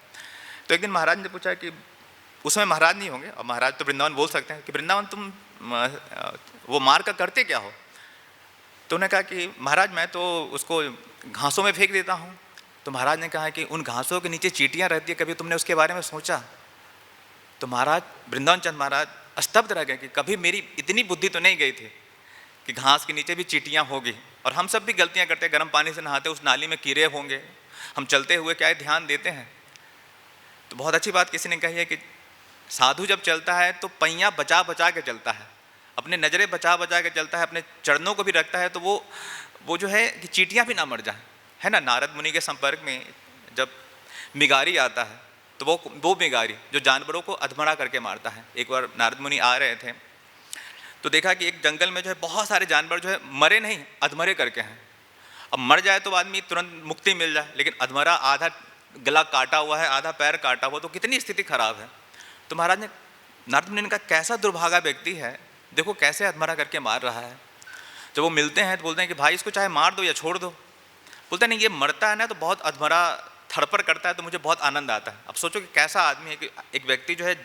तो एक दिन महाराज ने पूछा कि उसमें महाराज नहीं होंगे, और महाराज तो वृंदावन बोल सकते हैं कि वृंदावन तुम वो मार का करते क्या हो? तो उन्होंने कहा कि महाराज मैं तो उसको घासों में फेंक देता हूँ। तो महाराज ने कहा कि उन घासों के नीचे चींटियाँ रहती है, कभी तुमने उसके बारे में सोचा? तो महाराज वृंदावन चंद महाराज स्तब्ध रह गए कि कभी मेरी इतनी बुद्धि तो नहीं गई थी कि घास के नीचे भी चींटियाँ होगी। और हम सब भी गलतियाँ करते हैं, गर्म पानी से नहाते उस नाली में कीड़े होंगे, हम चलते हुए क्या ध्यान देते हैं? तो बहुत अच्छी बात किसी ने कही है कि साधु जब चलता है तो पहिया बचा बचा के चलता है, अपने नज़रें बचा बचा के चलता है, अपने चरणों को भी रखता है तो वो जो है कि चींटियाँ भी ना मर जाए, है ना। नारद मुनि के संपर्क में जब मिगारी आता है तो वो मिगारी जो जानवरों को अधमरा करके मारता है। एक बार नारद मुनि आ रहे थे तो देखा कि एक जंगल में जो है बहुत सारे जानवर जो है मरे नहीं, अधमरे करके हैं। अब मर जाए तो आदमी तुरंत मुक्ति मिल जाए, लेकिन अधमरा आधा गला काटा हुआ है, आधा पैर काटा हुआ, तो कितनी स्थिति खराब है। तो महाराज ने नारद मुनि ने कहा कैसा दुर्भागा व्यक्ति है, देखो कैसे अधमरा करके मार रहा है। जब वो मिलते हैं तो बोलते हैं कि भाई इसको चाहे मार दो या छोड़ दो। बोलते नहीं, ये मरता है ना तो बहुत अधमरा थड़पड़ करता है तो मुझे बहुत आनंद आता है। अब सोचो कि कैसा आदमी है कि एक व्यक्ति जो है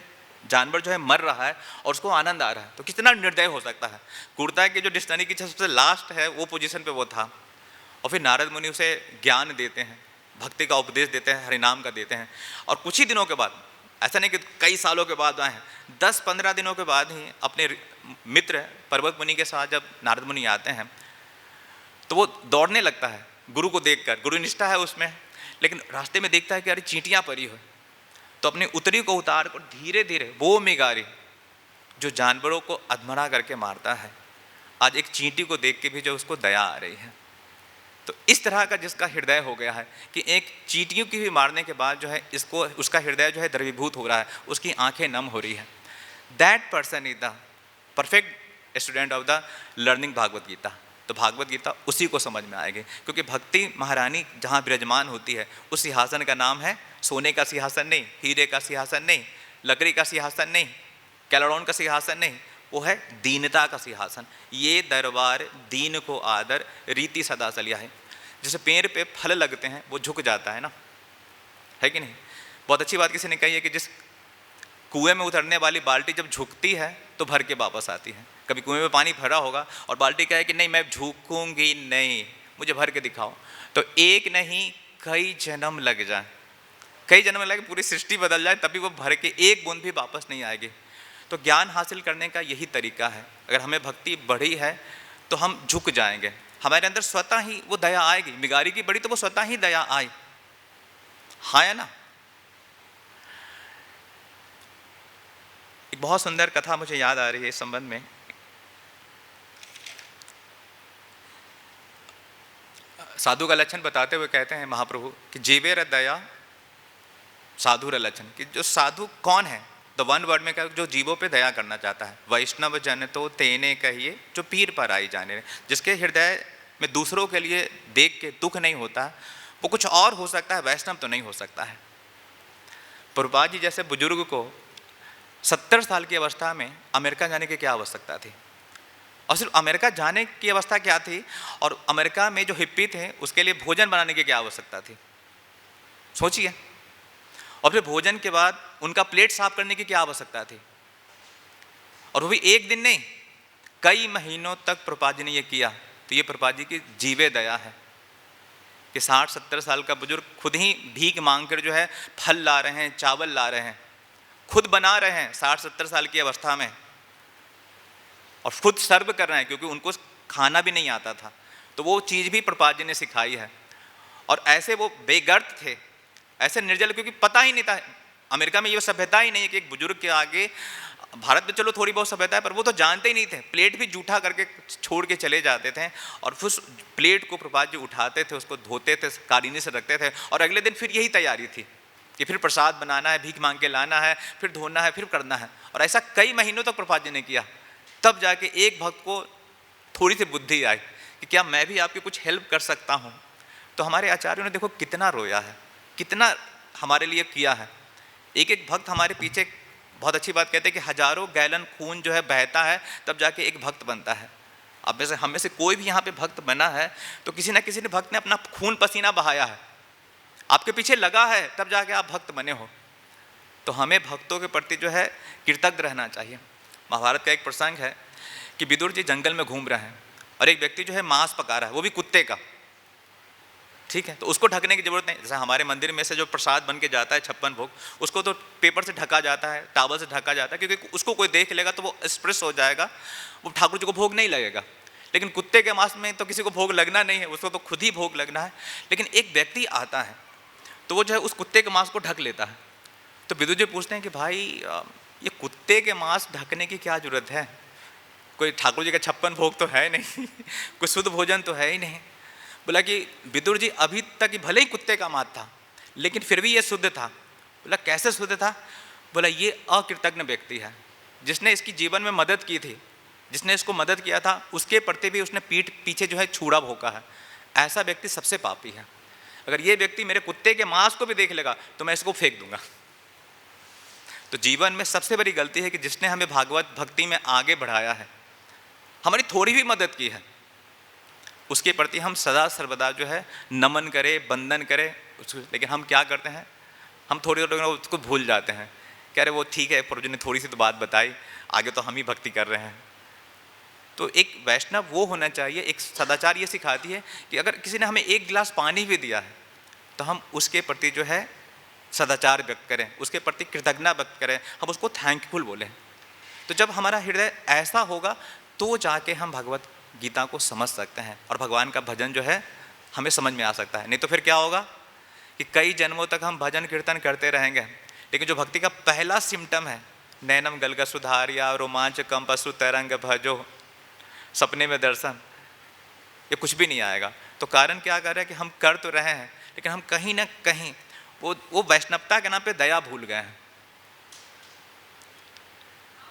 जानवर जो है मर रहा है और उसको आनंद आ रहा है, तो कितना निर्दय हो सकता है। कुर्ता के जो डिक्शनरी की सबसे लास्ट है वो पोजीशन पे वो था। और फिर नारद मुनि उसे ज्ञान देते हैं, भक्ति का उपदेश देते हैं, हरिनाम का देते हैं। और कुछ ही दिनों के बाद, ऐसा नहीं कि कई सालों के बाद आए हैं, 10-15 दिनों के बाद ही अपने मित्र पर्वत मुनि के साथ जब नारद मुनि आते हैं तो वो दौड़ने लगता है गुरु को देखकर, गुरु निष्ठा है उसमें, लेकिन रास्ते में देखता है कि अरे चींटियाँ पड़ी हो। तो अपनी उतरी को उतार कर धीरे धीरे वो मिगारी जो जानवरों को अधमरा करके मारता है, आज एक चींटी को देख के भी जो उसको दया आ रही है। तो इस तरह का जिसका हृदय हो गया है कि एक चींटियों की भी मारने के बाद जो है इसको उसका हृदय जो है द्रवीभूत हो रहा है, उसकी आंखें नम हो रही है, that person is the perfect student of the learning Bhagavad Gita. तो भागवत गीता उसी को समझ में आएगी, क्योंकि भक्ति महारानी जहाँ विराजमान होती है उस सिंहासन का नाम है सोने का सिंहासन नहीं, हीरे का सिंहासन नहीं, लकड़ी का सिंहासन नहीं, कैलाडोन का सिंहासन नहीं, वो है दीनता का सिंहासन। ये दरबार दीन को आदर रीति सदा चलिया है। जैसे पेड़ पे फल लगते हैं वो झुक जाता है ना, है कि नहीं। बहुत अच्छी बात किसी ने कही है कि जिस कुएं में उतरने वाली बाल्टी जब झुकती है तो भर के वापस आती है। कभी कुएं में पानी भरा होगा और बाल्टी कहे कि नहीं मैं झुकूंगी नहीं, मुझे भर के दिखाओ, तो एक नहीं कई जन्म लग जाए, कई जन्म लगे, पूरी सृष्टि बदल जाए, तभी वो भर के एक बूंद भी वापस नहीं आएगी। तो ज्ञान हासिल करने का यही तरीका है। अगर हमें भक्ति बढ़ी है तो हम झुक जाएंगे, हमारे अंदर स्वतः ही वो दया आएगी। मिगारी की बड़ी तो वो स्वतः ही दया आई, हाँ या ना। एक बहुत सुंदर कथा मुझे याद आ रही है इस संबंध में। साधु का लक्षण बताते हुए कहते हैं महाप्रभु कि जीवेर दया साधुर लक्षण, कि जो साधु कौन है, तो वन वर्ड में जो जीवों पे दया करना चाहता है। वैष्णव जन तो तेने कहिए जो पीर पर आई जाने, जिसके हृदय में दूसरों के लिए देख के दुख नहीं होता, वो कुछ और हो सकता है, वैष्णव तो नहीं हो सकता है। प्रभुपाद जी जैसे बुजुर्ग को 70 साल की अवस्था में अमेरिका जाने की क्या आवश्यकता थी, और सिर्फ अमेरिका जाने की अवस्था क्या थी, और अमेरिका में जो हिप्पी थे उसके लिए भोजन बनाने की क्या आवश्यकता थी, सोचिए। और फिर भोजन के बाद उनका प्लेट साफ करने की क्या आवश्यकता थी, और वो भी एक दिन नहीं, कई महीनों तक प्रभुपाद जी ने ये किया। तो ये प्रभुपाद जी की जीवे दया है कि 60-70 साल का बुजुर्ग खुद ही भीख मांग कर जो है फल ला रहे हैं, चावल ला रहे हैं, खुद बना रहे हैं 60-70 साल की अवस्था में, और खुद सर्व कर रहे हैं, क्योंकि उनको खाना भी नहीं आता था। तो वो चीज़ भी प्रभुपाद जी ने सिखाई है। और ऐसे वो बेगर्त थे, ऐसे निर्जल, क्योंकि पता ही नहीं था अमेरिका में ये सभ्यता ही नहीं है कि एक बुजुर्ग के आगे, भारत में चलो थोड़ी बहुत सभ्यता है, पर वो तो जानते ही नहीं थे। प्लेट भी जूठा करके छोड़ के चले जाते थे, और फिर प्लेट को प्रभुपाद जी उठाते थे, उसको धोते थे, कालीने से रखते थे, और अगले दिन फिर यही तैयारी थी कि फिर प्रसाद बनाना है, भीख मांग के लाना है, फिर धोना है, फिर करना है। और ऐसा कई महीनों तक प्रभुपाद जी ने किया। तब जाके एक भक्त को थोड़ी सी बुद्धि आई कि क्या मैं भी आपकी कुछ हेल्प कर सकता हूँ। तो हमारे आचार्यों ने देखो कितना रोया है, कितना हमारे लिए किया है। एक एक भक्त हमारे पीछे, बहुत अच्छी बात कहते हैं कि हजारों गैलन खून जो है बहता है तब जाके एक भक्त बनता है। आप में से, हम में से कोई भी यहाँ पे भक्त बना है तो किसी ना किसी ने भक्त ने अपना खून पसीना बहाया है, आपके पीछे लगा है, तब जाके आप भक्त बने हो। तो हमें भक्तों के प्रति जो है कृतज्ञ रहना चाहिए। महाभारत का एक प्रसंग है कि विदुर जी जंगल में घूम रहे हैं और एक व्यक्ति जो है मांस पका रहा है, वो भी कुत्ते का, ठीक है। तो उसको ढकने की जरूरत नहीं, जैसा हमारे मंदिर में से जो प्रसाद बन के जाता है 56 भोग, उसको तो पेपर से ढका जाता है, टावल से ढका जाता है, क्योंकि उसको कोई देख लेगा तो वो स्प्रेस हो जाएगा, वो ठाकुर जी को भोग नहीं लगेगा। लेकिन कुत्ते के मांस में तो किसी को भोग लगना नहीं है, उसको तो खुद ही भोग लगना है। लेकिन एक व्यक्ति आता है तो वो जो है उस कुत्ते के मांस को ढक लेता है। तो विदुर जी पूछते हैं कि भाई ये कुत्ते के मांस ढकने की क्या जरूरत है, कोई ठाकुर जी का 56 भोग तो है नहीं कोई शुद्ध भोजन तो है ही नहीं। बोला कि विदुर जी अभी तक भले ही कुत्ते का मांस था लेकिन फिर भी ये शुद्ध था। बोला कैसे शुद्ध था? बोला ये अकृतज्ञ व्यक्ति है, जिसने इसकी जीवन में मदद की थी, जिसने इसको मदद किया था, उसके प्रति भी उसने पीठ पीछे जो है छुरा भोंका है, ऐसा व्यक्ति सबसे पापी है। अगर ये व्यक्ति मेरे कुत्ते के मांस को भी देख लेगा तो मैं इसको फेंक दूंगा। तो जीवन में सबसे बड़ी गलती है कि जिसने हमें भागवत भक्ति में आगे बढ़ाया है, हमारी थोड़ी भी मदद की है, उसके प्रति हम सदा सर्वदा जो है नमन करें, वंदन करें। लेकिन हम क्या करते हैं, हम थोड़ी उसको भूल जाते हैं, कह रहे वो ठीक है, प्रभु जी ने थोड़ी सी तो बात बताई, आगे तो हम ही भक्ति कर रहे हैं। तो एक वैष्णव वो होना चाहिए, एक सदाचार ये सिखाती है कि अगर किसी ने हमें एक गिलास पानी भी दिया है तो हम उसके प्रति जो है सदाचार व्यक्त करें, उसके प्रति कृतज्ञता व्यक्त करें, हम उसको थैंकफुल बोलें। तो जब हमारा हृदय ऐसा होगा तो जाके हम भगवत गीता को समझ सकते हैं और भगवान का भजन जो है हमें समझ में आ सकता है। नहीं तो फिर क्या होगा कि कई जन्मों तक हम भजन कीर्तन करते रहेंगे, लेकिन जो भक्ति का पहला सिम्टम है, नैनम गलग सुधारिया रोमांच कम पशु तरंग भजो, सपने में दर्शन, ये कुछ भी नहीं आएगा। तो कारण क्या कर रहे हैं कि हम कर तो रहे हैं लेकिन हम कहीं ना कहीं वो वैष्णवता के नाम पे दया भूल गए हैं।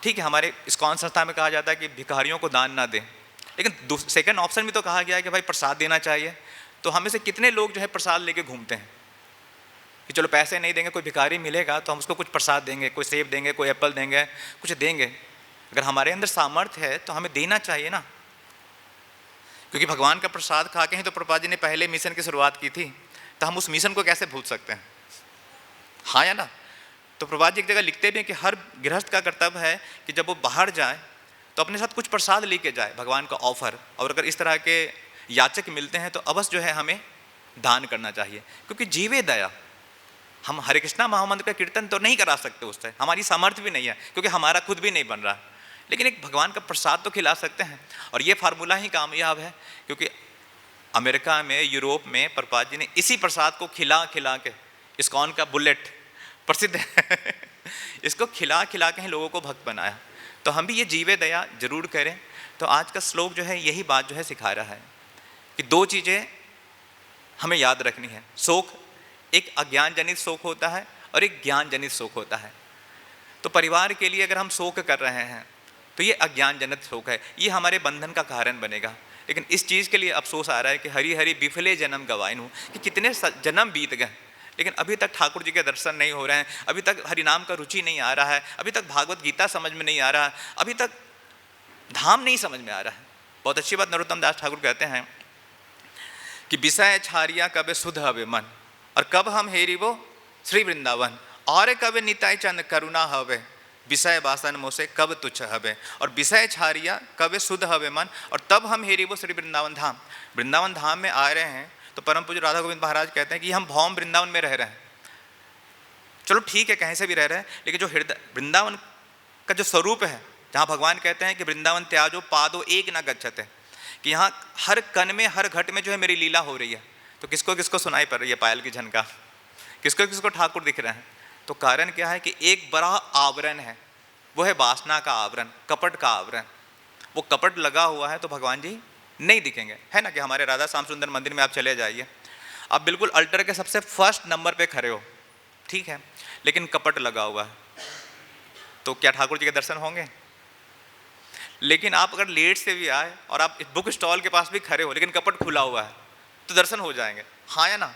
ठीक है, हमारे इस्कॉन संस्था में कहा जाता है कि भिखारियों को दान ना दें, लेकिन सेकंड ऑप्शन भी तो कहा गया है कि भाई प्रसाद देना चाहिए। तो हमें से कितने लोग जो है प्रसाद लेके घूमते हैं कि चलो पैसे नहीं देंगे, कोई भिखारी मिलेगा तो हम उसको कुछ प्रसाद देंगे, कोई सेब देंगे, कोई एप्पल देंगे, कुछ देंगे। अगर हमारे अंदर सामर्थ्य है तो हमें देना चाहिए ना, क्योंकि भगवान का प्रसाद खा के ही तो प्रभुपाद जी ने पहले मिशन की शुरुआत की थी, तो हम उस मिशन को कैसे भूल सकते हैं? हाँ या ना? तो प्रभुपाद जी एक जगह लिखते भी हैं कि हर गृहस्थ का कर्तव्य है कि जब वो बाहर जाए तो अपने साथ कुछ प्रसाद लेके जाए, भगवान का ऑफर। और अगर इस तरह के याचक मिलते हैं तो अवश्य जो है हमें दान करना चाहिए, क्योंकि जीवे दया। हम हरे कृष्णा महामंत्र का कीर्तन तो नहीं करा सकते उससे, हमारी सामर्थ्य भी नहीं है, क्योंकि हमारा खुद भी नहीं बन रहा, लेकिन एक भगवान का प्रसाद तो खिला सकते हैं। और ये फार्मूला ही कामयाब है, क्योंकि अमेरिका में, यूरोप में प्रभुपाद जी ने इसी प्रसाद को खिला खिला के, इस्कॉन का बुलेट प्रसिद्ध है इसको खिला खिला के ही लोगों को भक्त बनाया। तो हम भी ये जीवे दया जरूर करें। तो आज का श्लोक जो है यही बात जो है सिखा रहा है कि दो चीज़ें हमें याद रखनी है। शोक, एक अज्ञान जनित शोक होता है और एक ज्ञान जनित शोक होता है। तो परिवार के लिए अगर हम शोक कर रहे हैं तो ये अज्ञान जनित शोक है, ये हमारे बंधन का कारण बनेगा। लेकिन इस चीज़ के लिए अफसोस आ रहा है कि हरी हरी बिफले जन्म गवाइनू, कि कितने जन्म बीत गए लेकिन अभी तक ठाकुर जी के दर्शन नहीं हो रहे हैं, अभी तक हरिनाम का रुचि नहीं आ रहा है, अभी तक भागवत गीता समझ में नहीं आ रहा है, अभी तक धाम नहीं समझ में आ रहा है। बहुत अच्छी बात नरोत्तम दास ठाकुर कहते हैं कि विषय छारिया कब सुध हवे मन, और कब हम हेरी वो श्री वृंदावन, और कब निताय चंद करुणा हवे, विषय वासन मोसे कब तुच्छ हवे, और विषय छारिया कब सुध हवे मन, और तब हम हेरी वो श्री वृंदावन धाम। वृंदावन धाम में आ रहे हैं तो परम पूज्य राधा गोविंद महाराज कहते हैं कि हम भौम वृंदावन में रह रहे हैं। चलो ठीक है, कहीं से भी रह रहे हैं, लेकिन जो हृदय वृंदावन का जो स्वरूप है, जहाँ भगवान कहते हैं कि वृंदावन त्याजो पादो एक न गच्छते, कि यहाँ हर कण में, हर घट में जो है मेरी लीला हो रही है। तो किसको किसको सुनाई पड़ रही है पायल की झनका, किसको किसको ठाकुर दिख रहे हैं? तो कारण क्या है कि एक बड़ा आवरण है, वो है वासना का आवरण, कपट का आवरण। वो कपट लगा हुआ है तो भगवान जी नहीं दिखेंगे, है ना? कि हमारे राधा श्याम सुंदर मंदिर में आप चले जाइए, आप बिल्कुल अल्टर के सबसे फर्स्ट नंबर पे खड़े हो, ठीक है, लेकिन कपट लगा हुआ है, तो क्या ठाकुर जी के दर्शन होंगे? लेकिन आप अगर लेट से भी आए और आप बुक स्टॉल के पास भी खड़े हो लेकिन कपट खुला हुआ है तो दर्शन हो जाएंगे, हाँ या ना?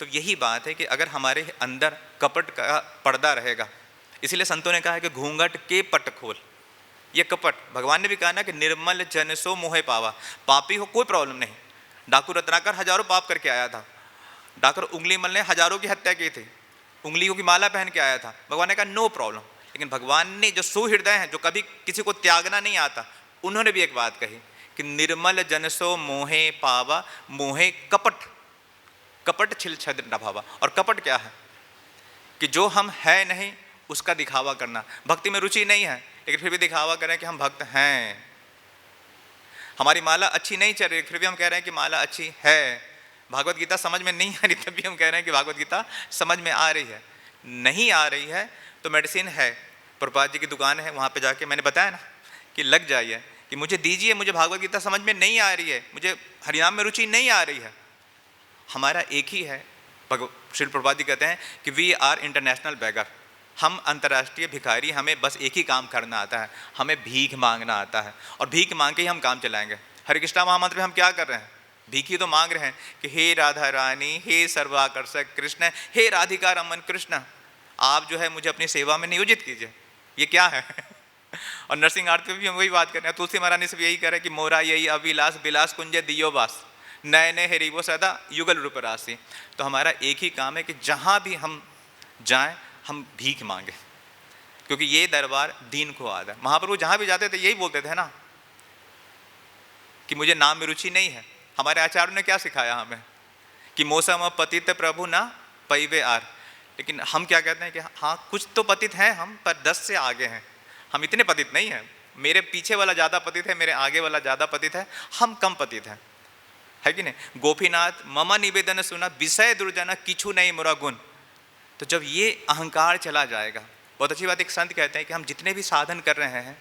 तो यही बात है कि अगर हमारे अंदर कपट का पर्दा रहेगा, इसीलिए संतों ने कहा है कि घूंघट के पट खोल, ये कपट। भगवान ने भी कहा ना कि निर्मल जन सो मोहे पावा। पापी हो कोई प्रॉब्लम नहीं। डाकू रत्नाकर हजारों पाप करके आया था, डाकर उंगली मल ने हजारों की हत्या की थी, उंगलियों की माला पहन के आया था। भगवान ने कहा नो प्रॉब्लम। लेकिन भगवान ने जो सुहृदय हैं, जो कभी किसी को त्यागना नहीं आता, उन्होंने भी एक बात कही कि निर्मल जन सो मोहे पावा, मोहे कपट, कपट छिल छद्र न भावा। और कपट क्या है कि जो हम है नहीं उसका दिखावा करना। भक्ति में रुचि नहीं है लेकिन फिर भी दिखावा करें कि हम भक्त हैं। हमारी माला अच्छी नहीं चल रही फिर भी हम कह रहे हैं कि माला अच्छी है। भागवत गीता समझ में नहीं आ रही तब भी हम कह रहे हैं कि भागवत गीता समझ में आ रही है। नहीं आ रही है तो मेडिसिन है, प्रभुपाद जी की दुकान है, वहाँ पे जाके मैंने बताया ना कि लग जाइए कि मुझे दीजिए, मुझे भागवत गीता समझ में नहीं आ रही है, मुझे हरिनाम में रुचि नहीं आ रही है। हमारा एक ही है। श्री प्रभुपाद जी कहते हैं कि वी आर इंटरनेशनल बेगर, हम अंतर्राष्ट्रीय भिखारी। हमें बस एक ही काम करना आता है, हमें भीख मांगना आता है और भीख मांग के ही हम काम चलाएंगे। हरे कृष्णा महामंत्र में हम क्या कर रहे हैं? भीख ही तो मांग रहे हैं कि हे राधा रानी, हे सर्वाकर्षक कृष्ण, हे राधिका रमन कृष्ण, आप जो है मुझे अपनी सेवा में नियोजित कीजिए। ये क्या है? और नरसिंह आरती में भी हम वही बात कर रहे हैं। तुलसी महारानी से भी यही कह रहे हैं कि मोरा यही अविलास बिलास कुंज दियो बास, नए नए हरि वो सदा युगल रूप राशि। तो हमारा एक ही काम है कि जहाँ भी हम जाएं हम भीख मांगे, क्योंकि ये दरबार दीन को आदा है। महाप्रभु जहाँ भी जाते थे यही बोलते थे ना कि मुझे नाम में रुचि नहीं है। हमारे आचार्यों ने क्या सिखाया हमें कि मौसम पतित प्रभु ना पैवे आर। लेकिन हम क्या कहते हैं कि हाँ कुछ तो पतित हैं हम, पर 10 से आगे हैं। हम इतने पतित नहीं हैं। मेरे पीछे वाला ज़्यादा पतित है, मेरे आगे वाला ज़्यादा पतित है, हम कम पतित हैं, है कि नहीं? गोपीनाथ ममा निवेदन सुना विषय दुर्जना किछु नहीं मुरा गुण। तो जब ये अहंकार चला जाएगा, बहुत अच्छी बात एक संत कहते हैं कि हम जितने भी साधन कर रहे हैं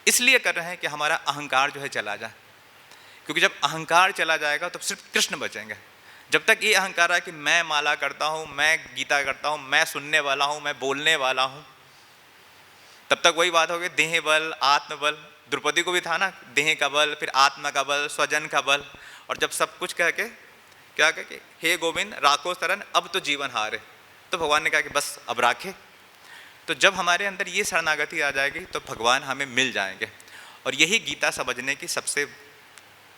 इसलिए कर रहे हैं कि हमारा अहंकार जो है चला जाए। क्योंकि जब अहंकार चला जाएगा तो सिर्फ कृष्ण बचेंगे। जब तक ये अहंकार है कि मैं माला करता हूँ, मैं गीता करता हूँ, मैं सुनने वाला हूँ, मैं बोलने वाला हूँ, तब तक वही बात होगी देह बल आत्म बल। द्रौपदी को भी था ना, देह का बल, फिर आत्मा का बल, स्वजन का बल। और जब सब कुछ कह के क्या कह के हे गोविंद राखो शरण अब तो जीवन हारे, तो भगवान ने कहा कि बस अब राखे। तो जब हमारे अंदर ये शरणागति आ जाएगी तो भगवान हमें मिल जाएंगे। और यही गीता समझने की सबसे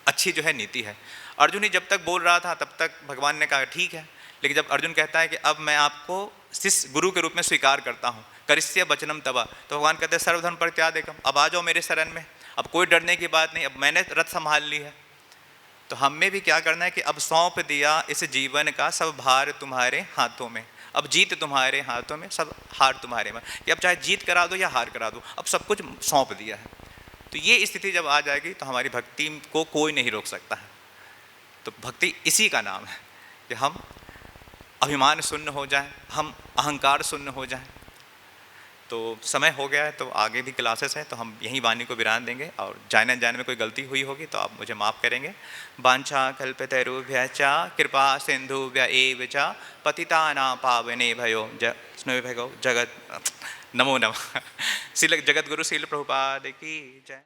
अच्छी जो है नीति है। अर्जुन ही जब तक बोल रहा था तब तक भगवान ने कहा ठीक है, लेकिन जब अर्जुन कहता है कि अब मैं आपको शिष्य गुरु के रूप में स्वीकार करता हूँ, करिष्य वचनम तवा, तो भगवान कहते हैं सर्वधर्म परित्यागम, अब आ जाओ मेरे शरण में, अब कोई डरने की बात नहीं, अब मैंने रथ संभाल ली है। तो हमें भी क्या करना है कि अब सौंप दिया इस जीवन का सब भार तुम्हारे हाथों में, अब जीत तुम्हारे हाथों में सब हार तुम्हारे में, कि अब चाहे जीत करा दो या हार करा दो, अब सब कुछ सौंप दिया है। तो ये स्थिति जब आ जाएगी तो हमारी भक्ति को कोई नहीं रोक सकता है। तो भक्ति इसी का नाम है कि हम अभिमान शून्य हो जाएं, हम अहंकार शून्य हो जाएं। तो समय हो गया है, तो आगे भी क्लासेस हैं, तो हम यहीं वाणी को विराम देंगे। और जाने जाने में कोई गलती हुई होगी तो आप मुझे माफ़ करेंगे। वांछा कल्पतरुभ्यश्च कृपा सिंधुभ्य एव च पतितानां पावनेभ्यो जगत नमो नमः। श्रील जगत गुरु श्रील प्रभुपाद की जय।